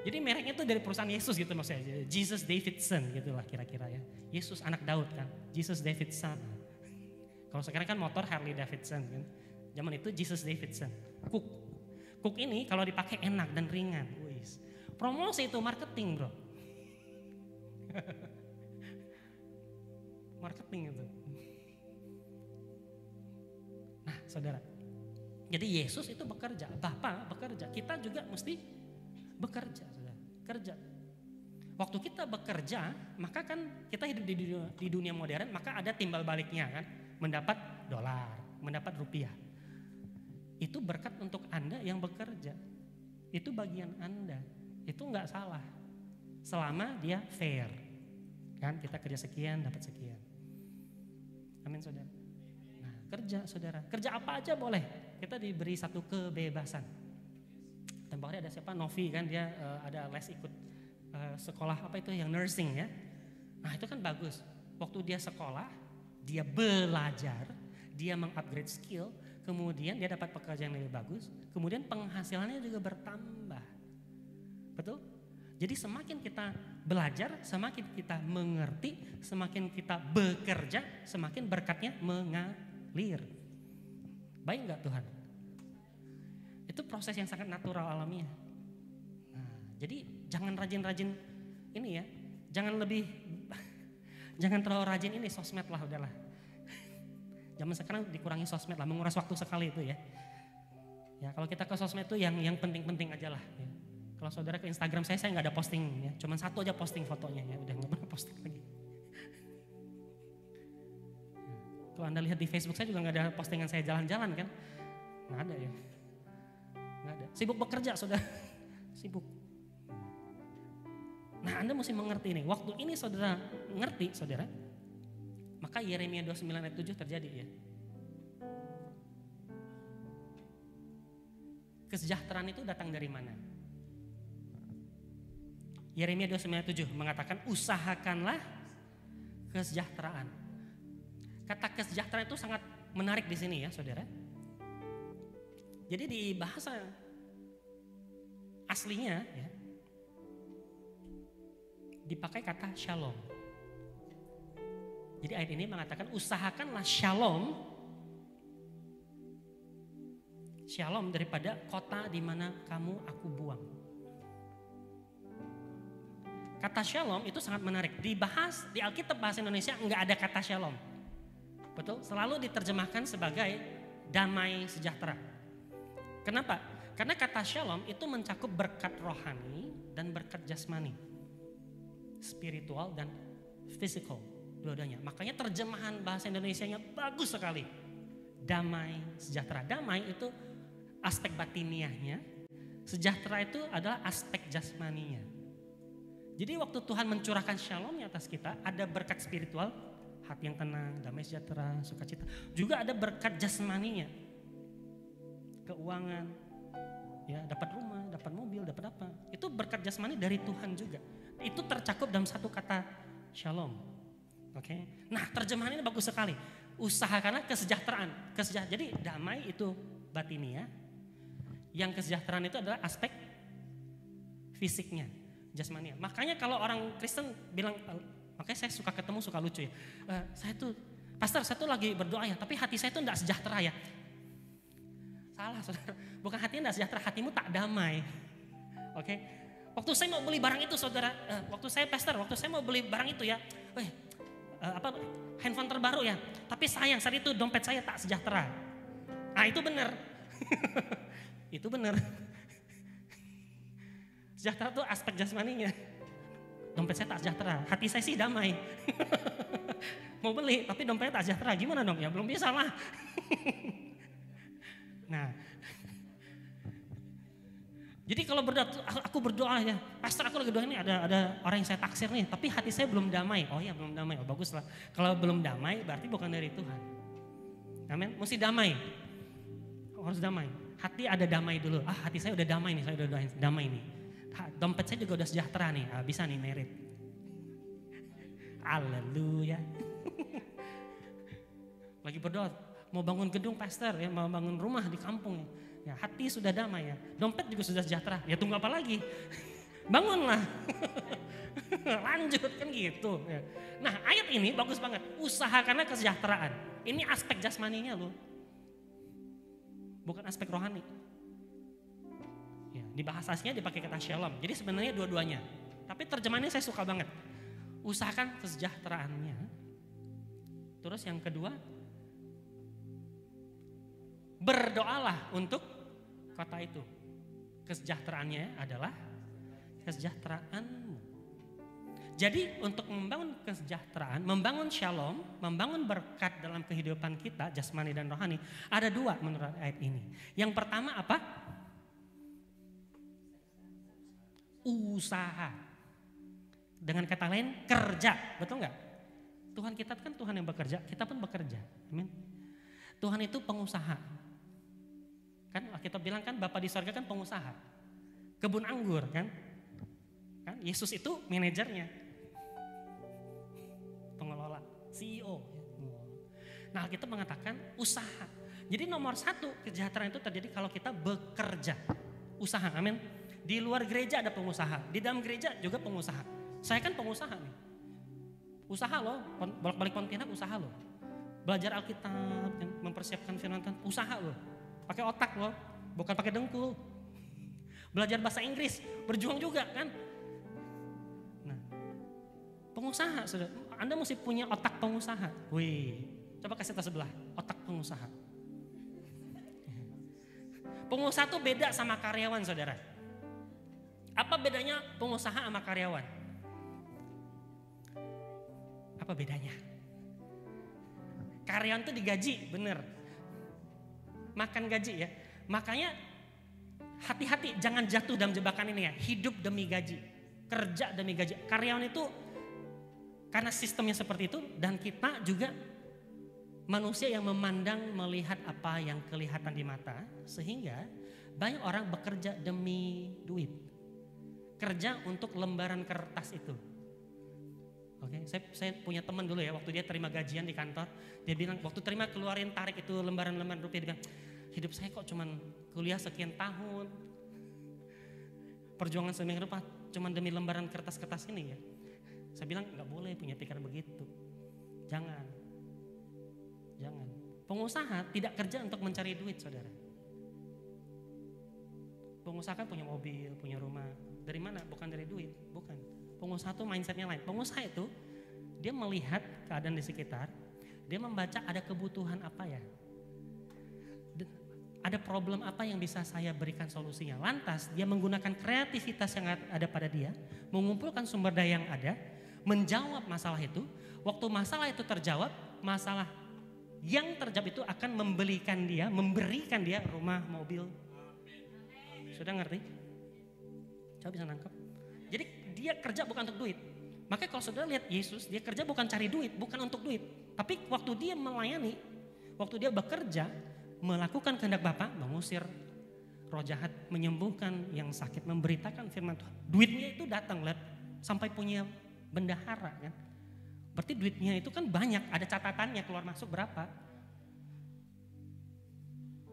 Jadi mereknya tuh dari perusahaan Yesus gitu maksudnya. Jesus Davidson gitulah kira-kira ya. Yesus anak Daud kan. Jesus Davidson. Kalau sekarang kan motor Harley Davidson kan. Zaman itu Jesus Davidson. Cook ini kalau dipakai enak dan ringan. Wis. Promosi itu marketing bro. Marketing itu. Nah saudara. Jadi Yesus itu bekerja. Bapa bekerja. Kita juga mesti bekerja, saudara. Kerja. Waktu kita bekerja, maka kan kita hidup di dunia modern, maka ada timbal baliknya kan, mendapat dolar, mendapat rupiah. Itu berkat untuk Anda yang bekerja. Itu bagian Anda. Itu nggak salah. Selama dia fair. Kan kita kerja sekian dapat sekian. Amin saudara. Nah, kerja saudara. Kerja apa aja boleh. Kita diberi satu kebebasan. Tempoh hari ada siapa? Novi kan dia ada les ikut sekolah apa itu yang nursing ya. Nah itu kan bagus. Waktu dia sekolah, dia belajar, dia mengupgrade skill, kemudian dia dapat pekerjaan yang lebih bagus, kemudian penghasilannya juga bertambah. Betul? Jadi semakin kita belajar, semakin kita mengerti, semakin kita bekerja, semakin berkatnya mengalir. Baik enggak Tuhan? Itu proses yang sangat natural alamiah. Nah, jadi jangan rajin-rajin ini ya, jangan terlalu rajin ini sosmed lah udahlah. Zaman sekarang dikurangi sosmed lah, menguras waktu sekali itu ya. Ya kalau kita ke sosmed itu yang penting-penting aja lah. Ya. Kalau saudara ke Instagram saya nggak ada posting ya, cuman satu aja posting fotonya ya, udah nggak pernah posting lagi. Kalau Anda lihat di Facebook saya juga nggak ada postingan saya jalan-jalan kan, nggak ada ya, nggak ada. Sibuk bekerja saudara, sibuk. Nah Anda mesti mengerti ini, waktu ini saudara ngerti saudara, maka Yeremia 29 ayat 7 terjadi ya. Kesejahteraan itu datang dari mana? Yeremia 29 ayat 7 mengatakan usahakanlah kesejahteraan. Kata kesejahteraan itu sangat menarik di sini ya saudara. Jadi di bahasa aslinya ya, dipakai kata shalom. Jadi ayat ini mengatakan usahakanlah shalom. Shalom daripada kota di mana aku buang. Kata shalom itu sangat menarik. Dibahas di Alkitab bahasa Indonesia enggak ada kata shalom. Betul? Selalu diterjemahkan sebagai damai sejahtera. Kenapa? Karena kata shalom itu mencakup berkat rohani dan berkat jasmani. Spiritual dan physical, dua-duanya. Makanya terjemahan bahasa Indonesianya bagus sekali. Damai sejahtera. Damai itu aspek batiniahnya. Sejahtera itu adalah aspek jasmaninya. Jadi waktu Tuhan mencurahkan shalom di atas kita, ada berkat spiritual, hati yang tenang, damai sejahtera, sukacita. Juga ada berkat jasmaninya. Keuangan, ya dapat rumah, dapat mobil, dapat apa. Itu berkat jasmani dari Tuhan juga. Itu tercakup dalam satu kata shalom. Oke. Nah, terjemahan ini bagus sekali. Usahakanlah kesejahteraan. Jadi damai itu batiniah. Yang kesejahteraan itu adalah aspek fisiknya, jasmania. Makanya kalau orang Kristen bilang, makanya saya suka ketemu, suka lucu ya. Pastor saya tuh lagi berdoa ya, tapi hati saya tuh enggak sejahtera ya. Salah saudara, bukan hatinya enggak sejahtera, hatimu tak damai. Oke. Waktu saya mau beli barang itu saudara, waktu saya mau beli barang itu ya, handphone terbaru ya, tapi sayang saat itu dompet saya tak sejahtera. Ah itu benar. Itu benar. Sejahtera itu aspek jasmaninya. Dompet saya tak sejahtera, hati saya sih damai. Mau beli tapi dompetnya tak sejahtera, gimana dong? Ya belum bisa lah. Nah, jadi kalau aku berdoa ya, pastor aku lagi doa ini ada orang yang saya taksir nih, tapi hati saya belum damai. Oh ya belum damai, oh bagus lah. Kalau belum damai berarti bukan dari Tuhan. Amin, mesti damai. Harus damai. Hati ada damai dulu. Ah hati saya udah damai nih, saya udah doain damai nih. Dompet saya juga udah sejahtera nih, bisa nih merit. Haleluya. Lagi berdoa, mau bangun gedung pastor ya, mau bangun rumah di kampung ya, hati sudah damai ya, dompet juga sudah sejahtera, ya tunggu apa lagi? Bangunlah. Lanjut kan gitu ya. Nah ayat ini bagus banget, usahakanlah kesejahteraan. Ini aspek jasmaninya loh, bukan aspek rohani. Ya, di bahasa aslinya dipakai kata shalom. Jadi sebenarnya dua-duanya. Tapi terjemahannya saya suka banget. Usahakan kesejahteraannya. Terus yang kedua, berdoalah untuk kota itu. Kesejahteraannya adalah kesejahteraanmu. Jadi untuk membangun kesejahteraan, membangun shalom, membangun berkat dalam kehidupan kita, jasmani dan rohani, ada dua menurut ayat ini. Yang pertama apa? Usaha. Dengan kata lain, kerja. Betul nggak? Tuhan kita kan Tuhan yang bekerja, kita pun bekerja. Amin. Tuhan itu pengusaha. Kan kita bilang kan Bapa di sorga kan pengusaha. Kebun anggur kan? Yesus itu manajernya. Pengelola, CEO. Nah, kita mengatakan usaha. Jadi nomor satu kesejahteraan itu terjadi kalau kita bekerja. Usaha, amin. Di luar gereja ada pengusaha, di dalam gereja juga pengusaha. Saya kan pengusaha nih. Usaha loh, bolak-balik Pontianak usaha loh. Belajar Alkitab, mempersiapkan firman Tuhan, usaha loh. Pakai otak loh, bukan pakai dengkul. Belajar bahasa Inggris, berjuang juga kan. Nah, pengusaha sudah. Anda mesti punya otak pengusaha. Wih, coba kasih tahu sebelah, otak pengusaha. Pengusaha tuh beda sama karyawan, saudara. Apa bedanya pengusaha sama karyawan? Apa bedanya? Karyawan tuh digaji, bener. Makan gaji ya. Makanya hati-hati jangan jatuh dalam jebakan ini ya. Hidup demi gaji, kerja demi gaji. Karyawan itu karena sistemnya seperti itu, dan kita juga manusia yang memandang melihat apa yang kelihatan di mata, sehingga banyak orang bekerja demi duit. Kerja untuk lembaran kertas itu. Oke, saya punya teman dulu ya, waktu dia terima gajian di kantor, dia bilang waktu terima keluarin tarik itu lembaran-lembaran rupiah, dia bilang hidup saya kok cuman kuliah sekian tahun, perjuangan seminggu rupiah cuman demi lembaran kertas-kertas ini ya. Saya bilang nggak boleh punya pikiran begitu, jangan. Pengusaha tidak kerja untuk mencari duit, saudara. Pengusaha kan punya mobil, punya rumah, dari mana? Bukan dari duit, bukan. Pengusaha tuh mindsetnya lain. Pengusaha itu dia melihat keadaan di sekitar, dia membaca ada kebutuhan apa ya, ada problem apa yang bisa saya berikan solusinya. Lantas dia menggunakan kreativitas yang ada pada dia, mengumpulkan sumber daya yang ada, menjawab masalah itu. Waktu masalah itu terjawab, masalah yang terjawab itu akan memberikan dia rumah, mobil. Sudah ngerti? Coba bisa nangkep. Jadi dia kerja bukan untuk duit. Makanya kalau saudara lihat Yesus, dia kerja bukan cari duit, bukan untuk duit. Tapi waktu dia melayani, waktu dia bekerja, melakukan kehendak Bapa, mengusir roh jahat, menyembuhkan yang sakit, memberitakan firman Tuhan. Duitnya itu datang, lihat, sampai punya bendahara kan. Berarti duitnya itu kan banyak, ada catatannya keluar masuk berapa.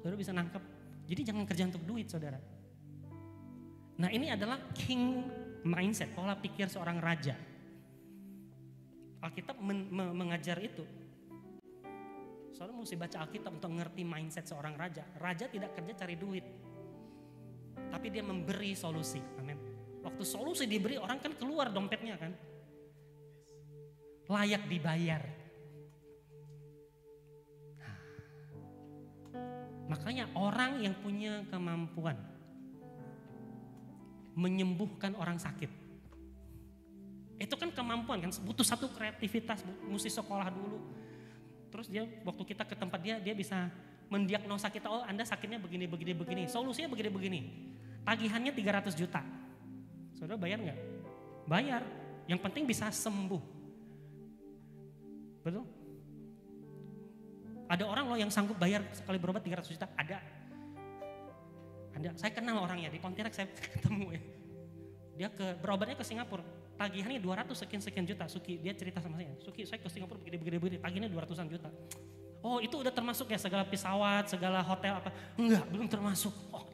Saudara bisa nangkep. Jadi jangan kerja untuk duit, saudara. Nah, ini adalah king mindset, pola pikir seorang raja. Alkitab mengajar itu. Saudara mesti baca Alkitab untuk mengerti mindset seorang raja. Raja tidak kerja cari duit, tapi dia memberi solusi. Amin. Waktu solusi diberi, orang kan keluar dompetnya kan. Layak dibayar. Makanya orang yang punya kemampuan menyembuhkan orang sakit, itu kan kemampuan kan, butuh satu kreativitas, mesti sekolah dulu. Terus dia waktu kita ke tempat dia bisa mendiagnosa kita, oh Anda sakitnya begini, solusinya begini. Tagihannya 300 juta. Saudara bayar nggak? Bayar. Yang penting bisa sembuh. Betul? Ada orang loh yang sanggup bayar sekali berobat 300 juta, ada. Saya kenal orangnya, di Pontianak saya ketemu ya. Dia berobatnya ke Singapura, tagihannya 200 sekian juta. Suki, dia cerita sama saya, Suki saya ke Singapura begini, tagihannya 200-an juta. Oh itu udah termasuk ya segala pesawat, segala hotel apa? Enggak, belum termasuk. Oh.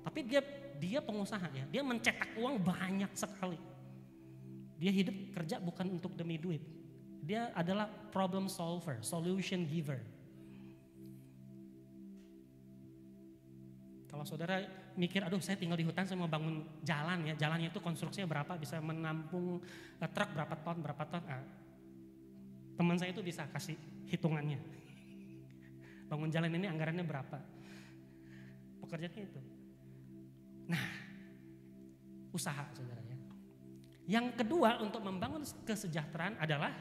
Tapi dia pengusaha ya, dia mencetak uang banyak sekali. Dia hidup kerja bukan untuk demi duit. Dia adalah problem solver, solution giver. Kalau saudara mikir, aduh saya tinggal di hutan, saya mau bangun jalan ya. Jalannya itu konstruksinya berapa, bisa menampung truk berapa ton. Teman saya itu bisa kasih hitungannya. Bangun jalan ini anggarannya berapa. Pekerjaannya itu. Nah, usaha, saudara ya. Yang kedua untuk membangun kesejahteraan adalah,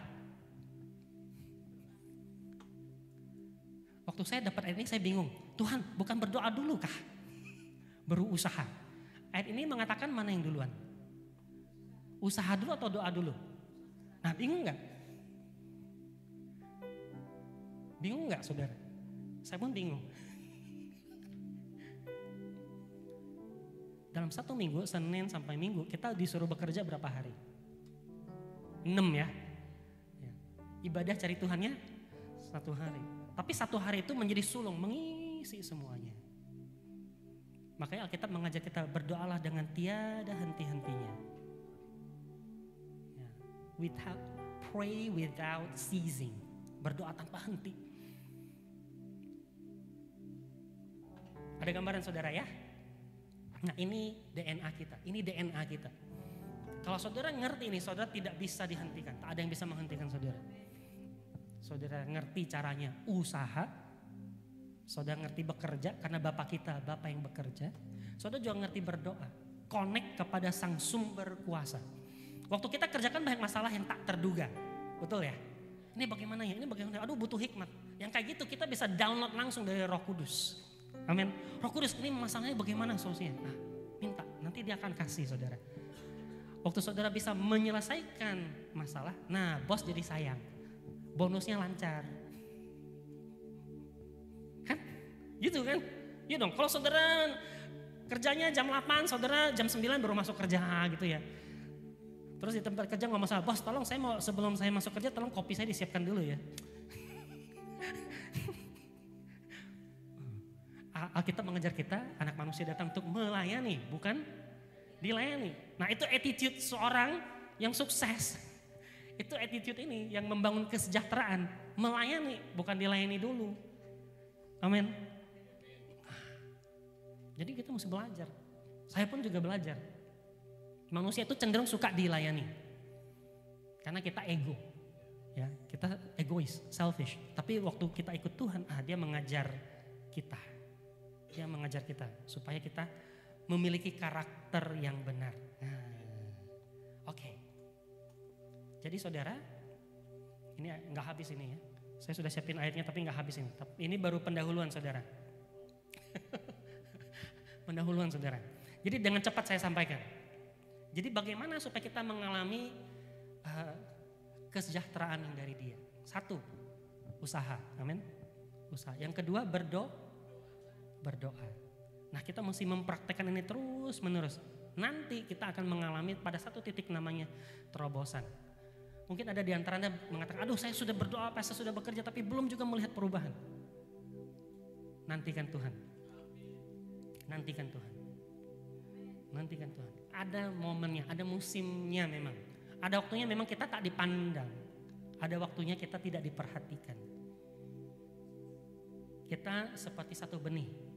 waktu saya dapat ayat ini saya bingung. Tuhan, bukan berdoa dulu kah? Berusaha. Ayat ini mengatakan mana yang duluan? Usaha dulu atau doa dulu? Nah, bingung nggak? Bingung nggak, saudara? Saya pun bingung. Dalam 1 minggu, Senin sampai Minggu, kita disuruh bekerja berapa hari? 6 ya. Ibadah cari Tuhannya 1 hari. Tapi 1 hari itu menjadi sulung, mengisi semuanya. Makanya Alkitab mengajar kita berdoalah dengan tiada henti-hentinya. Ya. Pray without ceasing. Berdoa tanpa henti. Ada gambaran saudara ya? Nah ini DNA kita, ini DNA kita. Kalau saudara ngerti ini, saudara tidak bisa dihentikan. Tak ada yang bisa menghentikan saudara. Saudara ngerti caranya usaha. Saudara ngerti bekerja karena Bapak kita, Bapak yang bekerja. Saudara juga ngerti berdoa. Connect kepada sang sumber kuasa. Waktu kita kerjakan banyak masalah yang tak terduga. Betul ya? Ini bagaimana ya? Ini bagaimana? Aduh butuh hikmat. Yang kayak gitu kita bisa download langsung dari Roh Kudus. Amin. Roh Kudus, ini masalahnya bagaimana solusinya? Nah, minta, nanti dia akan kasih saudara. Waktu saudara bisa menyelesaikan masalah, nah bos jadi sayang. Bonusnya lancar. Kan? Gitu kan? Iya dong, kalau saudara kerjanya jam 8, saudara jam 9 baru masuk kerja gitu ya. Terus di tempat kerja ngomong sama bos, tolong saya mau sebelum saya masuk kerja tolong kopi saya disiapkan dulu ya. Alkitab mengajar kita, anak manusia datang untuk melayani, bukan dilayani. Nah itu attitude seorang yang sukses. Itu attitude ini yang membangun kesejahteraan. Melayani, bukan dilayani dulu. Amin. Jadi kita mesti belajar. Saya pun juga belajar. Manusia itu cenderung suka dilayani. Karena kita ego. Ya, kita egois, selfish. Tapi waktu kita ikut Tuhan, dia mengajar kita. Dia mengajar kita supaya kita memiliki karakter yang benar. Oke. Jadi saudara, ini nggak habis ini ya. Saya sudah siapin ayatnya tapi nggak habis ini. Ini baru pendahuluan saudara. Pendahuluan saudara. Jadi dengan cepat saya sampaikan. Jadi bagaimana supaya kita mengalami kesejahteraan yang dari Dia? 1, usaha. Amin. Usaha. Yang kedua berdoa. Nah kita mesti mempraktekkan ini terus menerus. Nanti kita akan mengalami pada satu titik namanya terobosan. Mungkin ada di antara Anda mengatakan, aduh saya sudah berdoa, saya sudah bekerja tapi belum juga melihat perubahan. Nantikan Tuhan. Nantikan Tuhan. Nantikan Tuhan. Ada momennya, ada musimnya memang. Ada waktunya memang kita tak dipandang. Ada waktunya kita tidak diperhatikan. Kita seperti satu benih.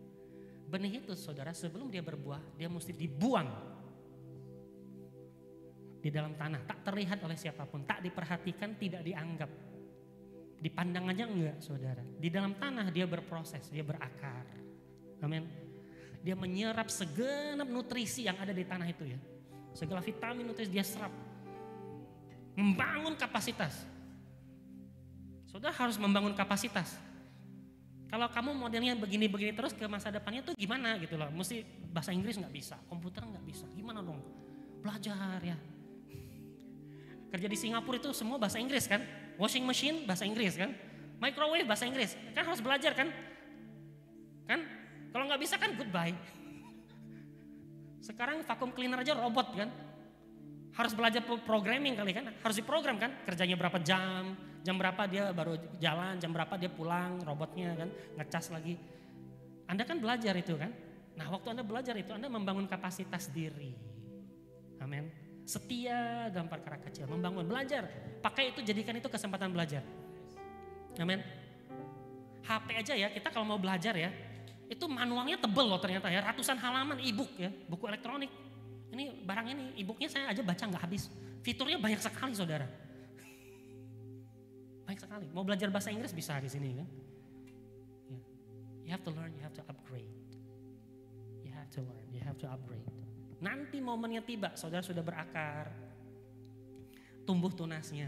Benih itu saudara sebelum dia berbuah, dia mesti dibuang di dalam tanah. Tak terlihat oleh siapapun, tak diperhatikan, tidak dianggap. Dipandang aja enggak saudara. Di dalam tanah dia berproses, dia berakar. Amin. Dia menyerap segenap nutrisi yang ada di tanah itu ya. Segala vitamin nutrisi dia serap. Membangun kapasitas. Saudara harus membangun kapasitas. Kalau kamu modelnya begini-begini terus ke masa depannya tuh gimana gitu loh. Mesti bahasa Inggris gak bisa, komputer gak bisa. Gimana dong? Belajar ya. Kerja di Singapura itu semua bahasa Inggris kan. Washing machine bahasa Inggris kan. Microwave bahasa Inggris. Kan harus belajar kan. Kan? Kalau gak bisa kan goodbye. Sekarang vacuum cleaner aja robot kan. Harus belajar programming kali kan. Harus diprogram kan. Kerjanya berapa jam. Jam berapa dia baru jalan, jam berapa dia pulang, robotnya kan, ngecas lagi. Anda kan belajar itu kan. Nah waktu Anda belajar itu Anda membangun kapasitas diri. Amin. Setia dalam perkara kecil, membangun, belajar. Pakai itu, jadikan itu kesempatan belajar. Amin. HP aja ya, kita kalau mau belajar ya, itu manualnya tebel loh ternyata ya, ratusan halaman e-book ya, buku elektronik. Ini barang ini, e-booknya saya aja baca nggak habis. Fiturnya banyak sekali saudara. Baik sekali. Mau belajar bahasa Inggris bisa di sini kan. Yeah. You have to learn, you have to upgrade. You have to learn, you have to upgrade. Nanti momennya tiba, saudara sudah berakar, tumbuh tunasnya.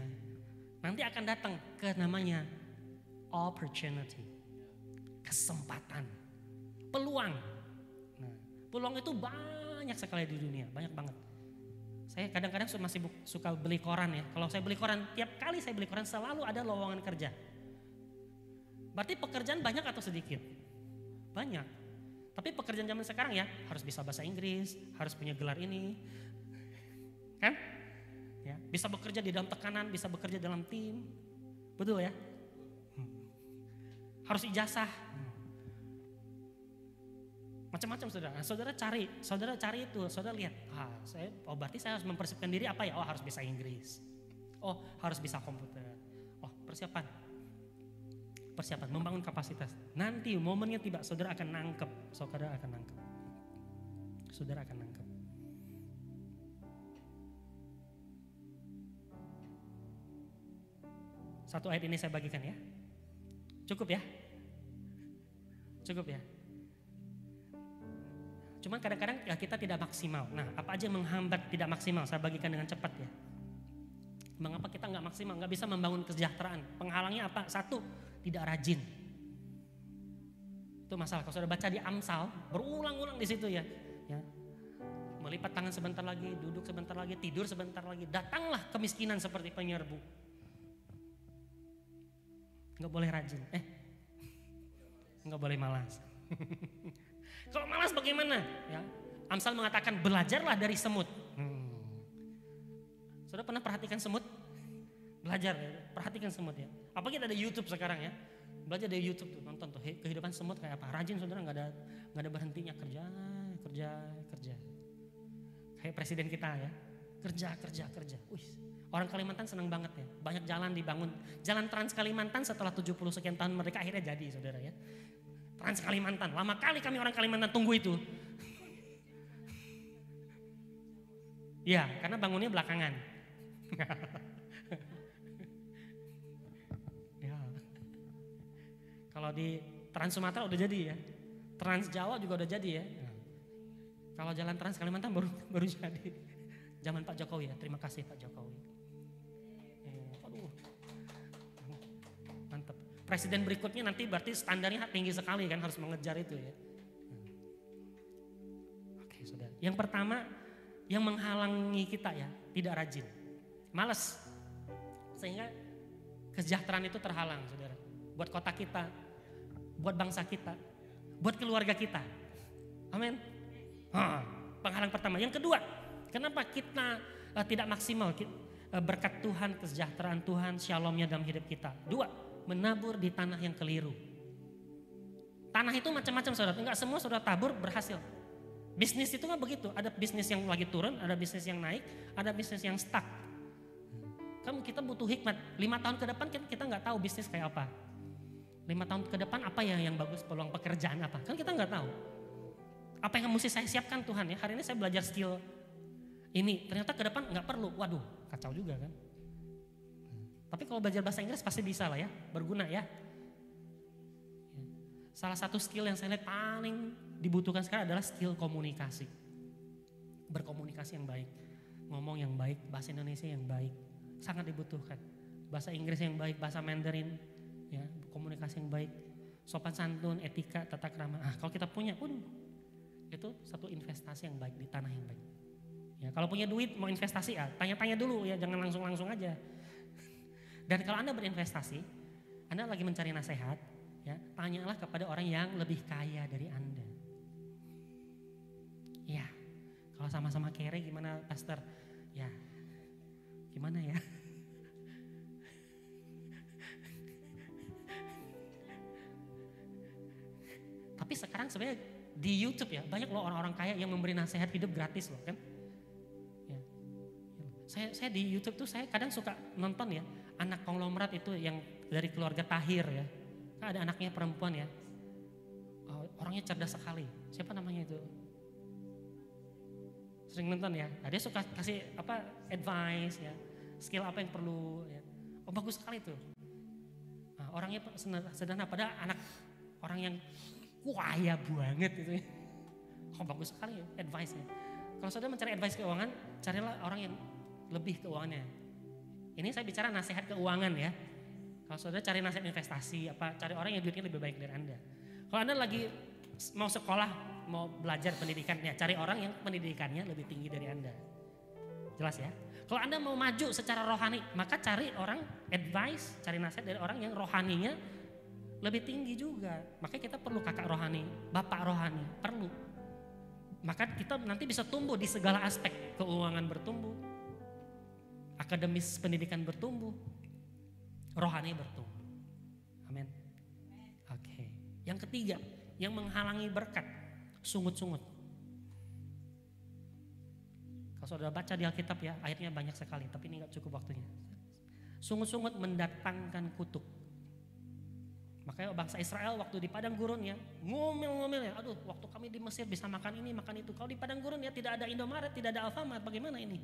Nanti akan datang ke namanya opportunity, kesempatan, peluang. Nah, peluang itu banyak sekali di dunia, banyak banget. Saya kadang-kadang masih suka beli koran ya. Kalau saya beli koran, tiap kali saya beli koran selalu ada lowongan kerja. Berarti pekerjaan banyak atau sedikit? Banyak. Tapi pekerjaan zaman sekarang ya harus bisa bahasa Inggris, harus punya gelar ini. Kan? Ya, bisa bekerja di dalam tekanan, bisa bekerja dalam tim. Betul ya? Harus ijazah. Macam-macam saudara. Nah, saudara cari itu, saudara lihat. Berarti saya harus mempersiapkan diri apa ya? Oh, harus bisa Inggris. Oh, harus bisa komputer. Oh, persiapan, membangun kapasitas. Nanti momennya tiba, saudara akan nangkep. Saudara akan nangkep. Satu ayat ini saya bagikan ya. Cukup ya? Cuman kadang-kadang ya kita tidak maksimal. Nah, apa aja yang menghambat tidak maksimal? Saya bagikan dengan cepat ya. Mengapa kita nggak maksimal, nggak bisa membangun kesejahteraan? Penghalangnya apa? Satu, tidak rajin. Itu masalah. Kalau sudah baca di Amsal, berulang-ulang di situ ya. Melipat tangan sebentar lagi, duduk sebentar lagi, tidur sebentar lagi. Datanglah kemiskinan seperti penyerbu. Nggak boleh rajin. Nggak boleh malas. Kalau malas bagaimana? Ya, Amsal mengatakan belajarlah dari semut. Saudara pernah perhatikan semut? Belajar ya, perhatikan semut ya. Apalagi ada YouTube sekarang ya. Belajar dari YouTube tuh, nonton tuh kehidupan semut kayak apa. Rajin saudara, nggak ada berhentinya, kerja. Kayak presiden kita ya, kerja. Orang Kalimantan senang banget ya. Banyak jalan dibangun. Jalan Trans Kalimantan setelah 70 sekian tahun mereka akhirnya jadi saudara ya. Trans Kalimantan, lama kali kami orang Kalimantan tunggu itu. Ya, karena bangunnya belakangan. Ya. Kalau di Trans Sumatera udah jadi ya. Trans Jawa juga udah jadi ya. Kalau jalan Trans Kalimantan baru jadi. Zaman Pak Jokowi ya. Terima kasih Pak Jokowi. Aduh. Mantap. Presiden berikutnya nanti berarti standarnya tinggi sekali kan, harus mengejar itu ya. Oke saudara. Yang pertama yang menghalangi kita ya, tidak rajin. Malas. Sehingga kesejahteraan itu terhalang saudara. Buat kota kita, buat bangsa kita, buat keluarga kita. Amin. Penghalang pertama. Yang kedua, kenapa kita tidak maksimal berkat Tuhan, kesejahteraan Tuhan, shalomnya dalam hidup kita. Dua, menabur di tanah yang keliru. Tanah itu macam-macam saudara, enggak semua saudara tabur berhasil. Bisnis itu kan begitu, ada bisnis yang lagi turun, ada bisnis yang naik, ada bisnis yang stuck. Kan kita butuh hikmat, 5 tahun ke depan kita nggak tahu bisnis kayak apa. 5 tahun ke depan apa yang bagus, peluang pekerjaan apa, kan kita nggak tahu. Apa yang mesti saya siapkan Tuhan ya, hari ini saya belajar skill ini, ternyata ke depan nggak perlu, waduh kacau juga kan. Tapi kalau belajar bahasa Inggris pasti bisa lah ya, berguna ya. Salah satu skill yang saya lihat paling dibutuhkan sekarang adalah skill komunikasi. Berkomunikasi yang baik, ngomong yang baik, bahasa Indonesia yang baik, sangat dibutuhkan. Bahasa Inggris yang baik, bahasa Mandarin, ya, komunikasi yang baik, sopan santun, etika, tata krama. Kalau kita punya pun itu satu investasi yang baik di tanah yang baik. Ya, kalau punya duit mau investasi tanya-tanya dulu ya, jangan langsung aja. Dan kalau Anda berinvestasi, Anda lagi mencari nasihat, ya, tanyalah kepada orang yang lebih kaya dari Anda. Ya, kalau sama-sama kere gimana pastor? Ya, gimana ya? Tapi sekarang sebenarnya di YouTube ya, banyak loh orang-orang kaya yang memberi nasihat hidup gratis loh kan. Ya. Saya di YouTube tuh saya kadang suka nonton ya, anak konglomerat itu yang dari keluarga Tahir ya. Kan ada anaknya perempuan ya. Orangnya cerdas sekali. Siapa namanya itu? Sering nonton ya. Nah, dia suka kasih advice ya. Skill apa yang perlu ya. Bagus sekali tuh. Nah, orangnya sederhana pada anak orang yang kaya banget gitu ya. Bagus sekali ya advice-nya. Kalau saudara mencari advice keuangan, carilah orang yang lebih keuangannya. Ini saya bicara nasihat keuangan ya. Kalau saudara cari nasihat investasi, cari orang yang duitnya lebih baik dari Anda. Kalau Anda lagi mau sekolah, mau belajar pendidikan, ya cari orang yang pendidikannya lebih tinggi dari Anda. Jelas ya? Kalau Anda mau maju secara rohani, maka cari orang advice, cari nasihat dari orang yang rohaninya lebih tinggi juga. Makanya kita perlu kakak rohani, bapak rohani, perlu. Maka kita nanti bisa tumbuh di segala aspek, keuangan bertumbuh, akademis pendidikan bertumbuh, rohani bertumbuh. Amin. Oke. Yang ketiga, yang menghalangi berkat, sungut-sungut. Kalau saudara baca di Alkitab ya, ayatnya banyak sekali, tapi ini gak cukup waktunya. Sungut-sungut mendatangkan kutuk. Makanya bangsa Israel waktu di padang gurun ya, ngomel-ngomel ya, aduh waktu kami di Mesir bisa makan ini, makan itu. Kalau di padang gurun ya tidak ada Indomaret, tidak ada Alfamart, bagaimana ini?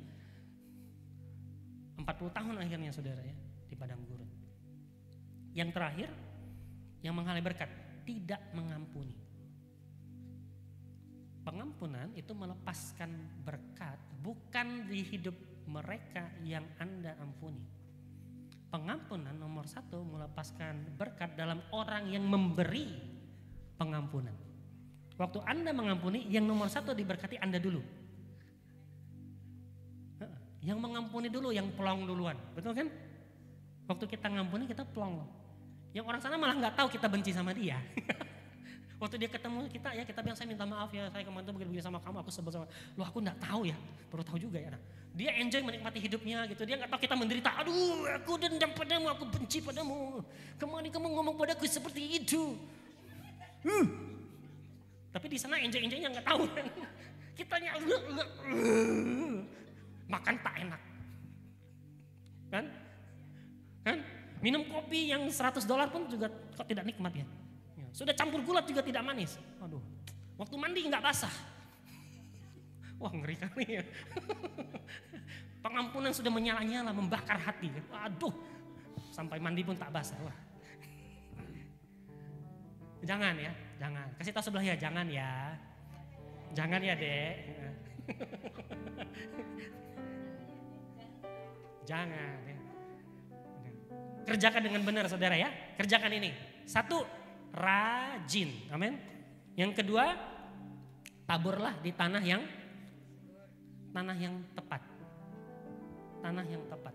40 tahun akhirnya saudara ya, di padang gurun. Yang terakhir, yang menghalangi berkat, tidak mengampuni. Pengampunan itu melepaskan berkat bukan di hidup mereka yang Anda ampuni. Pengampunan nomor 1 melepaskan berkat dalam orang yang memberi pengampunan. Waktu Anda mengampuni, yang nomor 1 diberkati Anda dulu. Yang mengampuni dulu, yang pelong duluan, betul kan? Waktu kita ngampuni kita pelong. Yang orang sana malah nggak tahu kita benci sama dia. Waktu dia ketemu kita ya, kita bilang saya minta maaf ya, saya kemarin tuh begini sama kamu, aku sebel sama. Loh aku nggak tahu ya, baru tahu juga ya. Nah, dia enjoy menikmati hidupnya gitu, dia nggak tahu kita menderita. Aduh, aku dendam padamu, aku benci padamu. Kemarin kamu ngomong padaku seperti itu. Tapi di sana enjoy-enjoynya nggak tahu. Kitanya makan tak enak, kan? Minum kopi yang $100 pun juga kok tidak nikmat ya. Sudah campur gula juga tidak manis. Aduh, waktu mandi nggak basah. Wah ngeri kali ya. Pengampunan sudah menyala-nyala, membakar hati. Aduh, sampai mandi pun tak basah. Wah. Jangan ya, jangan. Kasih tahu sebelah ya, jangan ya. Jangan ya dek. Jangan ya. Kerjakan dengan benar saudara ya. Kerjakan ini. 1, rajin. Amin. Yang kedua, taburlah di tanah yang tepat. Tanah yang tepat.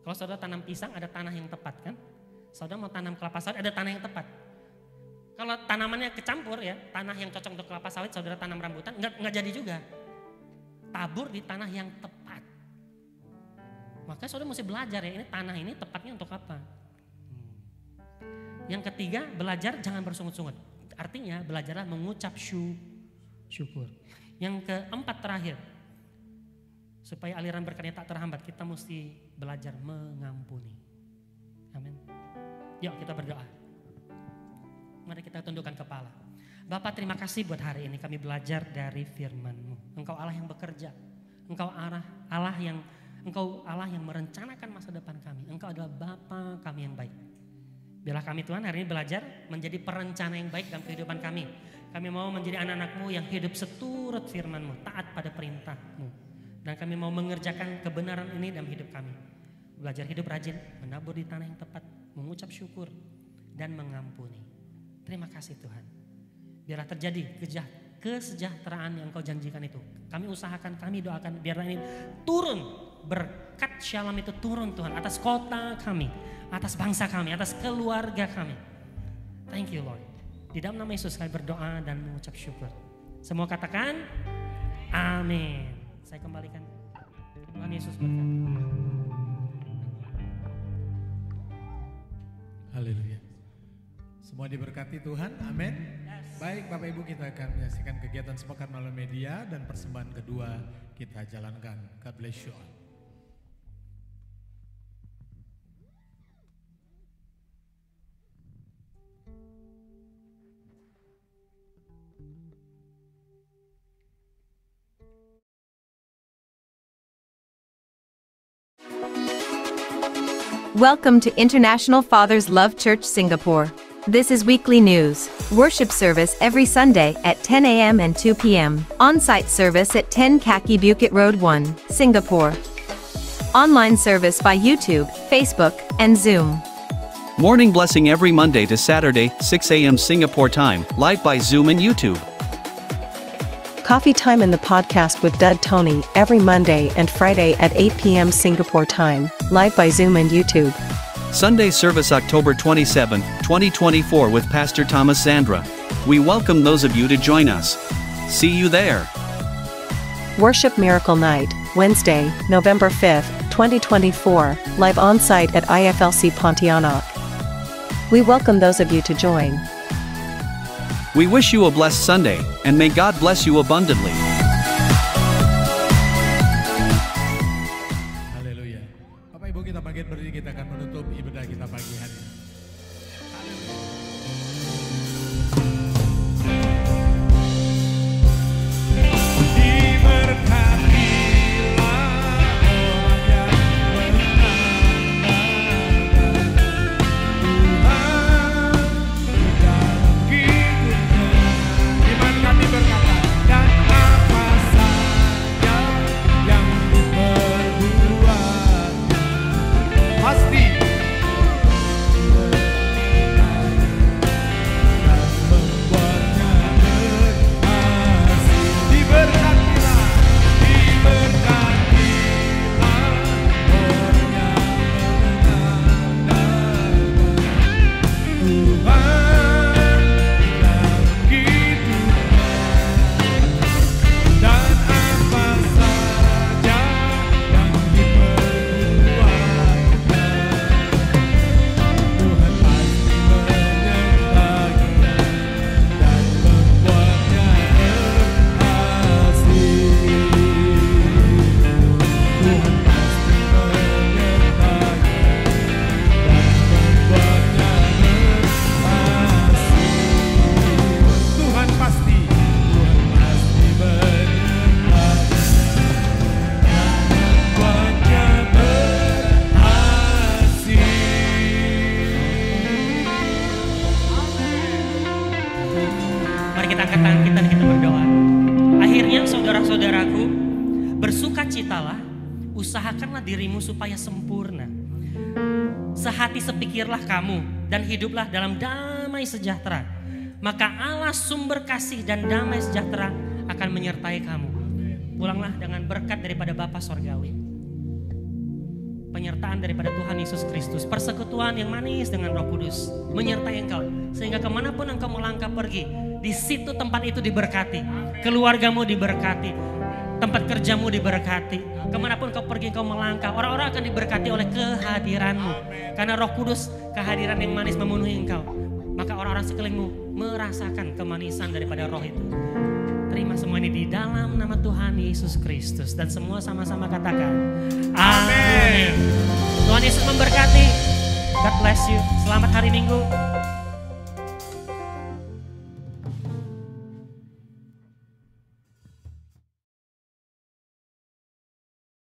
Kalau saudara tanam pisang ada tanah yang tepat kan? Saudara mau tanam kelapa sawit ada tanah yang tepat. Kalau tanamannya kecampur ya, tanah yang cocok untuk kelapa sawit saudara tanam rambutan, enggak jadi juga. Tabur di tanah yang tepat. Makanya saudara mesti belajar ya, ini tanah ini tepatnya untuk apa. Yang ketiga, belajar jangan bersungut-sungut. Artinya belajarlah mengucap syukur. Yang keempat terakhir, supaya aliran berkatnya tak terhambat, kita mesti belajar mengampuni. Amin. Yuk kita berdoa. Mari kita tundukkan kepala. Bapak terima kasih buat hari ini kami belajar dari firman-Mu. Engkau Allah yang bekerja. Engkau Allah yang merencanakan masa depan kami. Engkau adalah Bapa kami yang baik. Biarlah kami Tuhan hari ini belajar menjadi perencana yang baik dalam kehidupan kami. Kami mau menjadi anak-anak-Mu yang hidup seturut firman-Mu, taat pada perintah-Mu. Dan kami mau mengerjakan kebenaran ini dalam hidup kami. Belajar hidup rajin, menabur di tanah yang tepat, mengucap syukur, dan mengampuni. Terima kasih Tuhan. Biarlah terjadi kesejahteraan yang Kau janjikan itu. Kami usahakan, kami doakan, biarlah ini turun. Berkat shalom itu turun Tuhan atas kota kami, atas bangsa kami, atas keluarga kami. Thank you Lord. Di dalam nama Yesus kami berdoa dan mengucap syukur. Semua katakan amin. Saya kembalikan. Tuhan Yesus berkati. Haleluya. Semua diberkati Tuhan, amin. Baik Bapak Ibu, kita akan menyaksikan kegiatan sepekan malam media dan persembahan kedua kita jalankan. God bless you all. Welcome to International Fathers Love Church Singapore. This is weekly news. Worship service every Sunday at 10 a.m. and 2 p.m. On-site service at 10 Kaki Bukit Road 1, Singapore. Online service by YouTube, Facebook, and Zoom. Morning blessing every Monday to Saturday, 6 a.m. Singapore time, live by Zoom and YouTube. Coffee time in the podcast with Dud Tony every Monday and Friday at 8 p.m. Singapore time, live by Zoom and YouTube. Sunday service October 27, 2024 with Pastor Thomas Zandra. We welcome those of you to join us. See you there. Worship Miracle Night, Wednesday, November 5th, 2024, live on-site at IFLC Pontianak. We welcome those of you to join. We wish you a blessed Sunday, and may God bless you abundantly. Haleluya. Bapak Ibu, kita bangkit berdiri, kita akan menutup ibadah kita pagi hari ini. Mari kita angkat tangan kita dan kita berdoa. Akhirnya saudara-saudaraku, bersukacitalah, usahakanlah dirimu supaya sempurna. Sehati sepikirlah kamu dan hiduplah dalam damai sejahtera. Maka Allah sumber kasih dan damai sejahtera akan menyertai kamu. Pulanglah dengan berkat daripada Bapa Sorgawi, penyertaan daripada Tuhan Yesus Kristus, persekutuan yang manis dengan Roh Kudus menyertai engkau, sehingga kemanapun engkau melangkah pergi, di situ tempat itu diberkati, keluargamu diberkati, tempat kerjamu diberkati, kemanapun kau pergi kau melangkah, orang-orang akan diberkati oleh kehadiranmu, karena Roh Kudus, kehadiran yang manis memenuhi engkau, maka orang-orang sekelilingmu merasakan kemanisan daripada Roh itu. Terima semua ini di dalam nama Tuhan Yesus Kristus. Dan semua sama-sama katakan amin. Tuhan Yesus memberkati. God bless you. Selamat hari Minggu.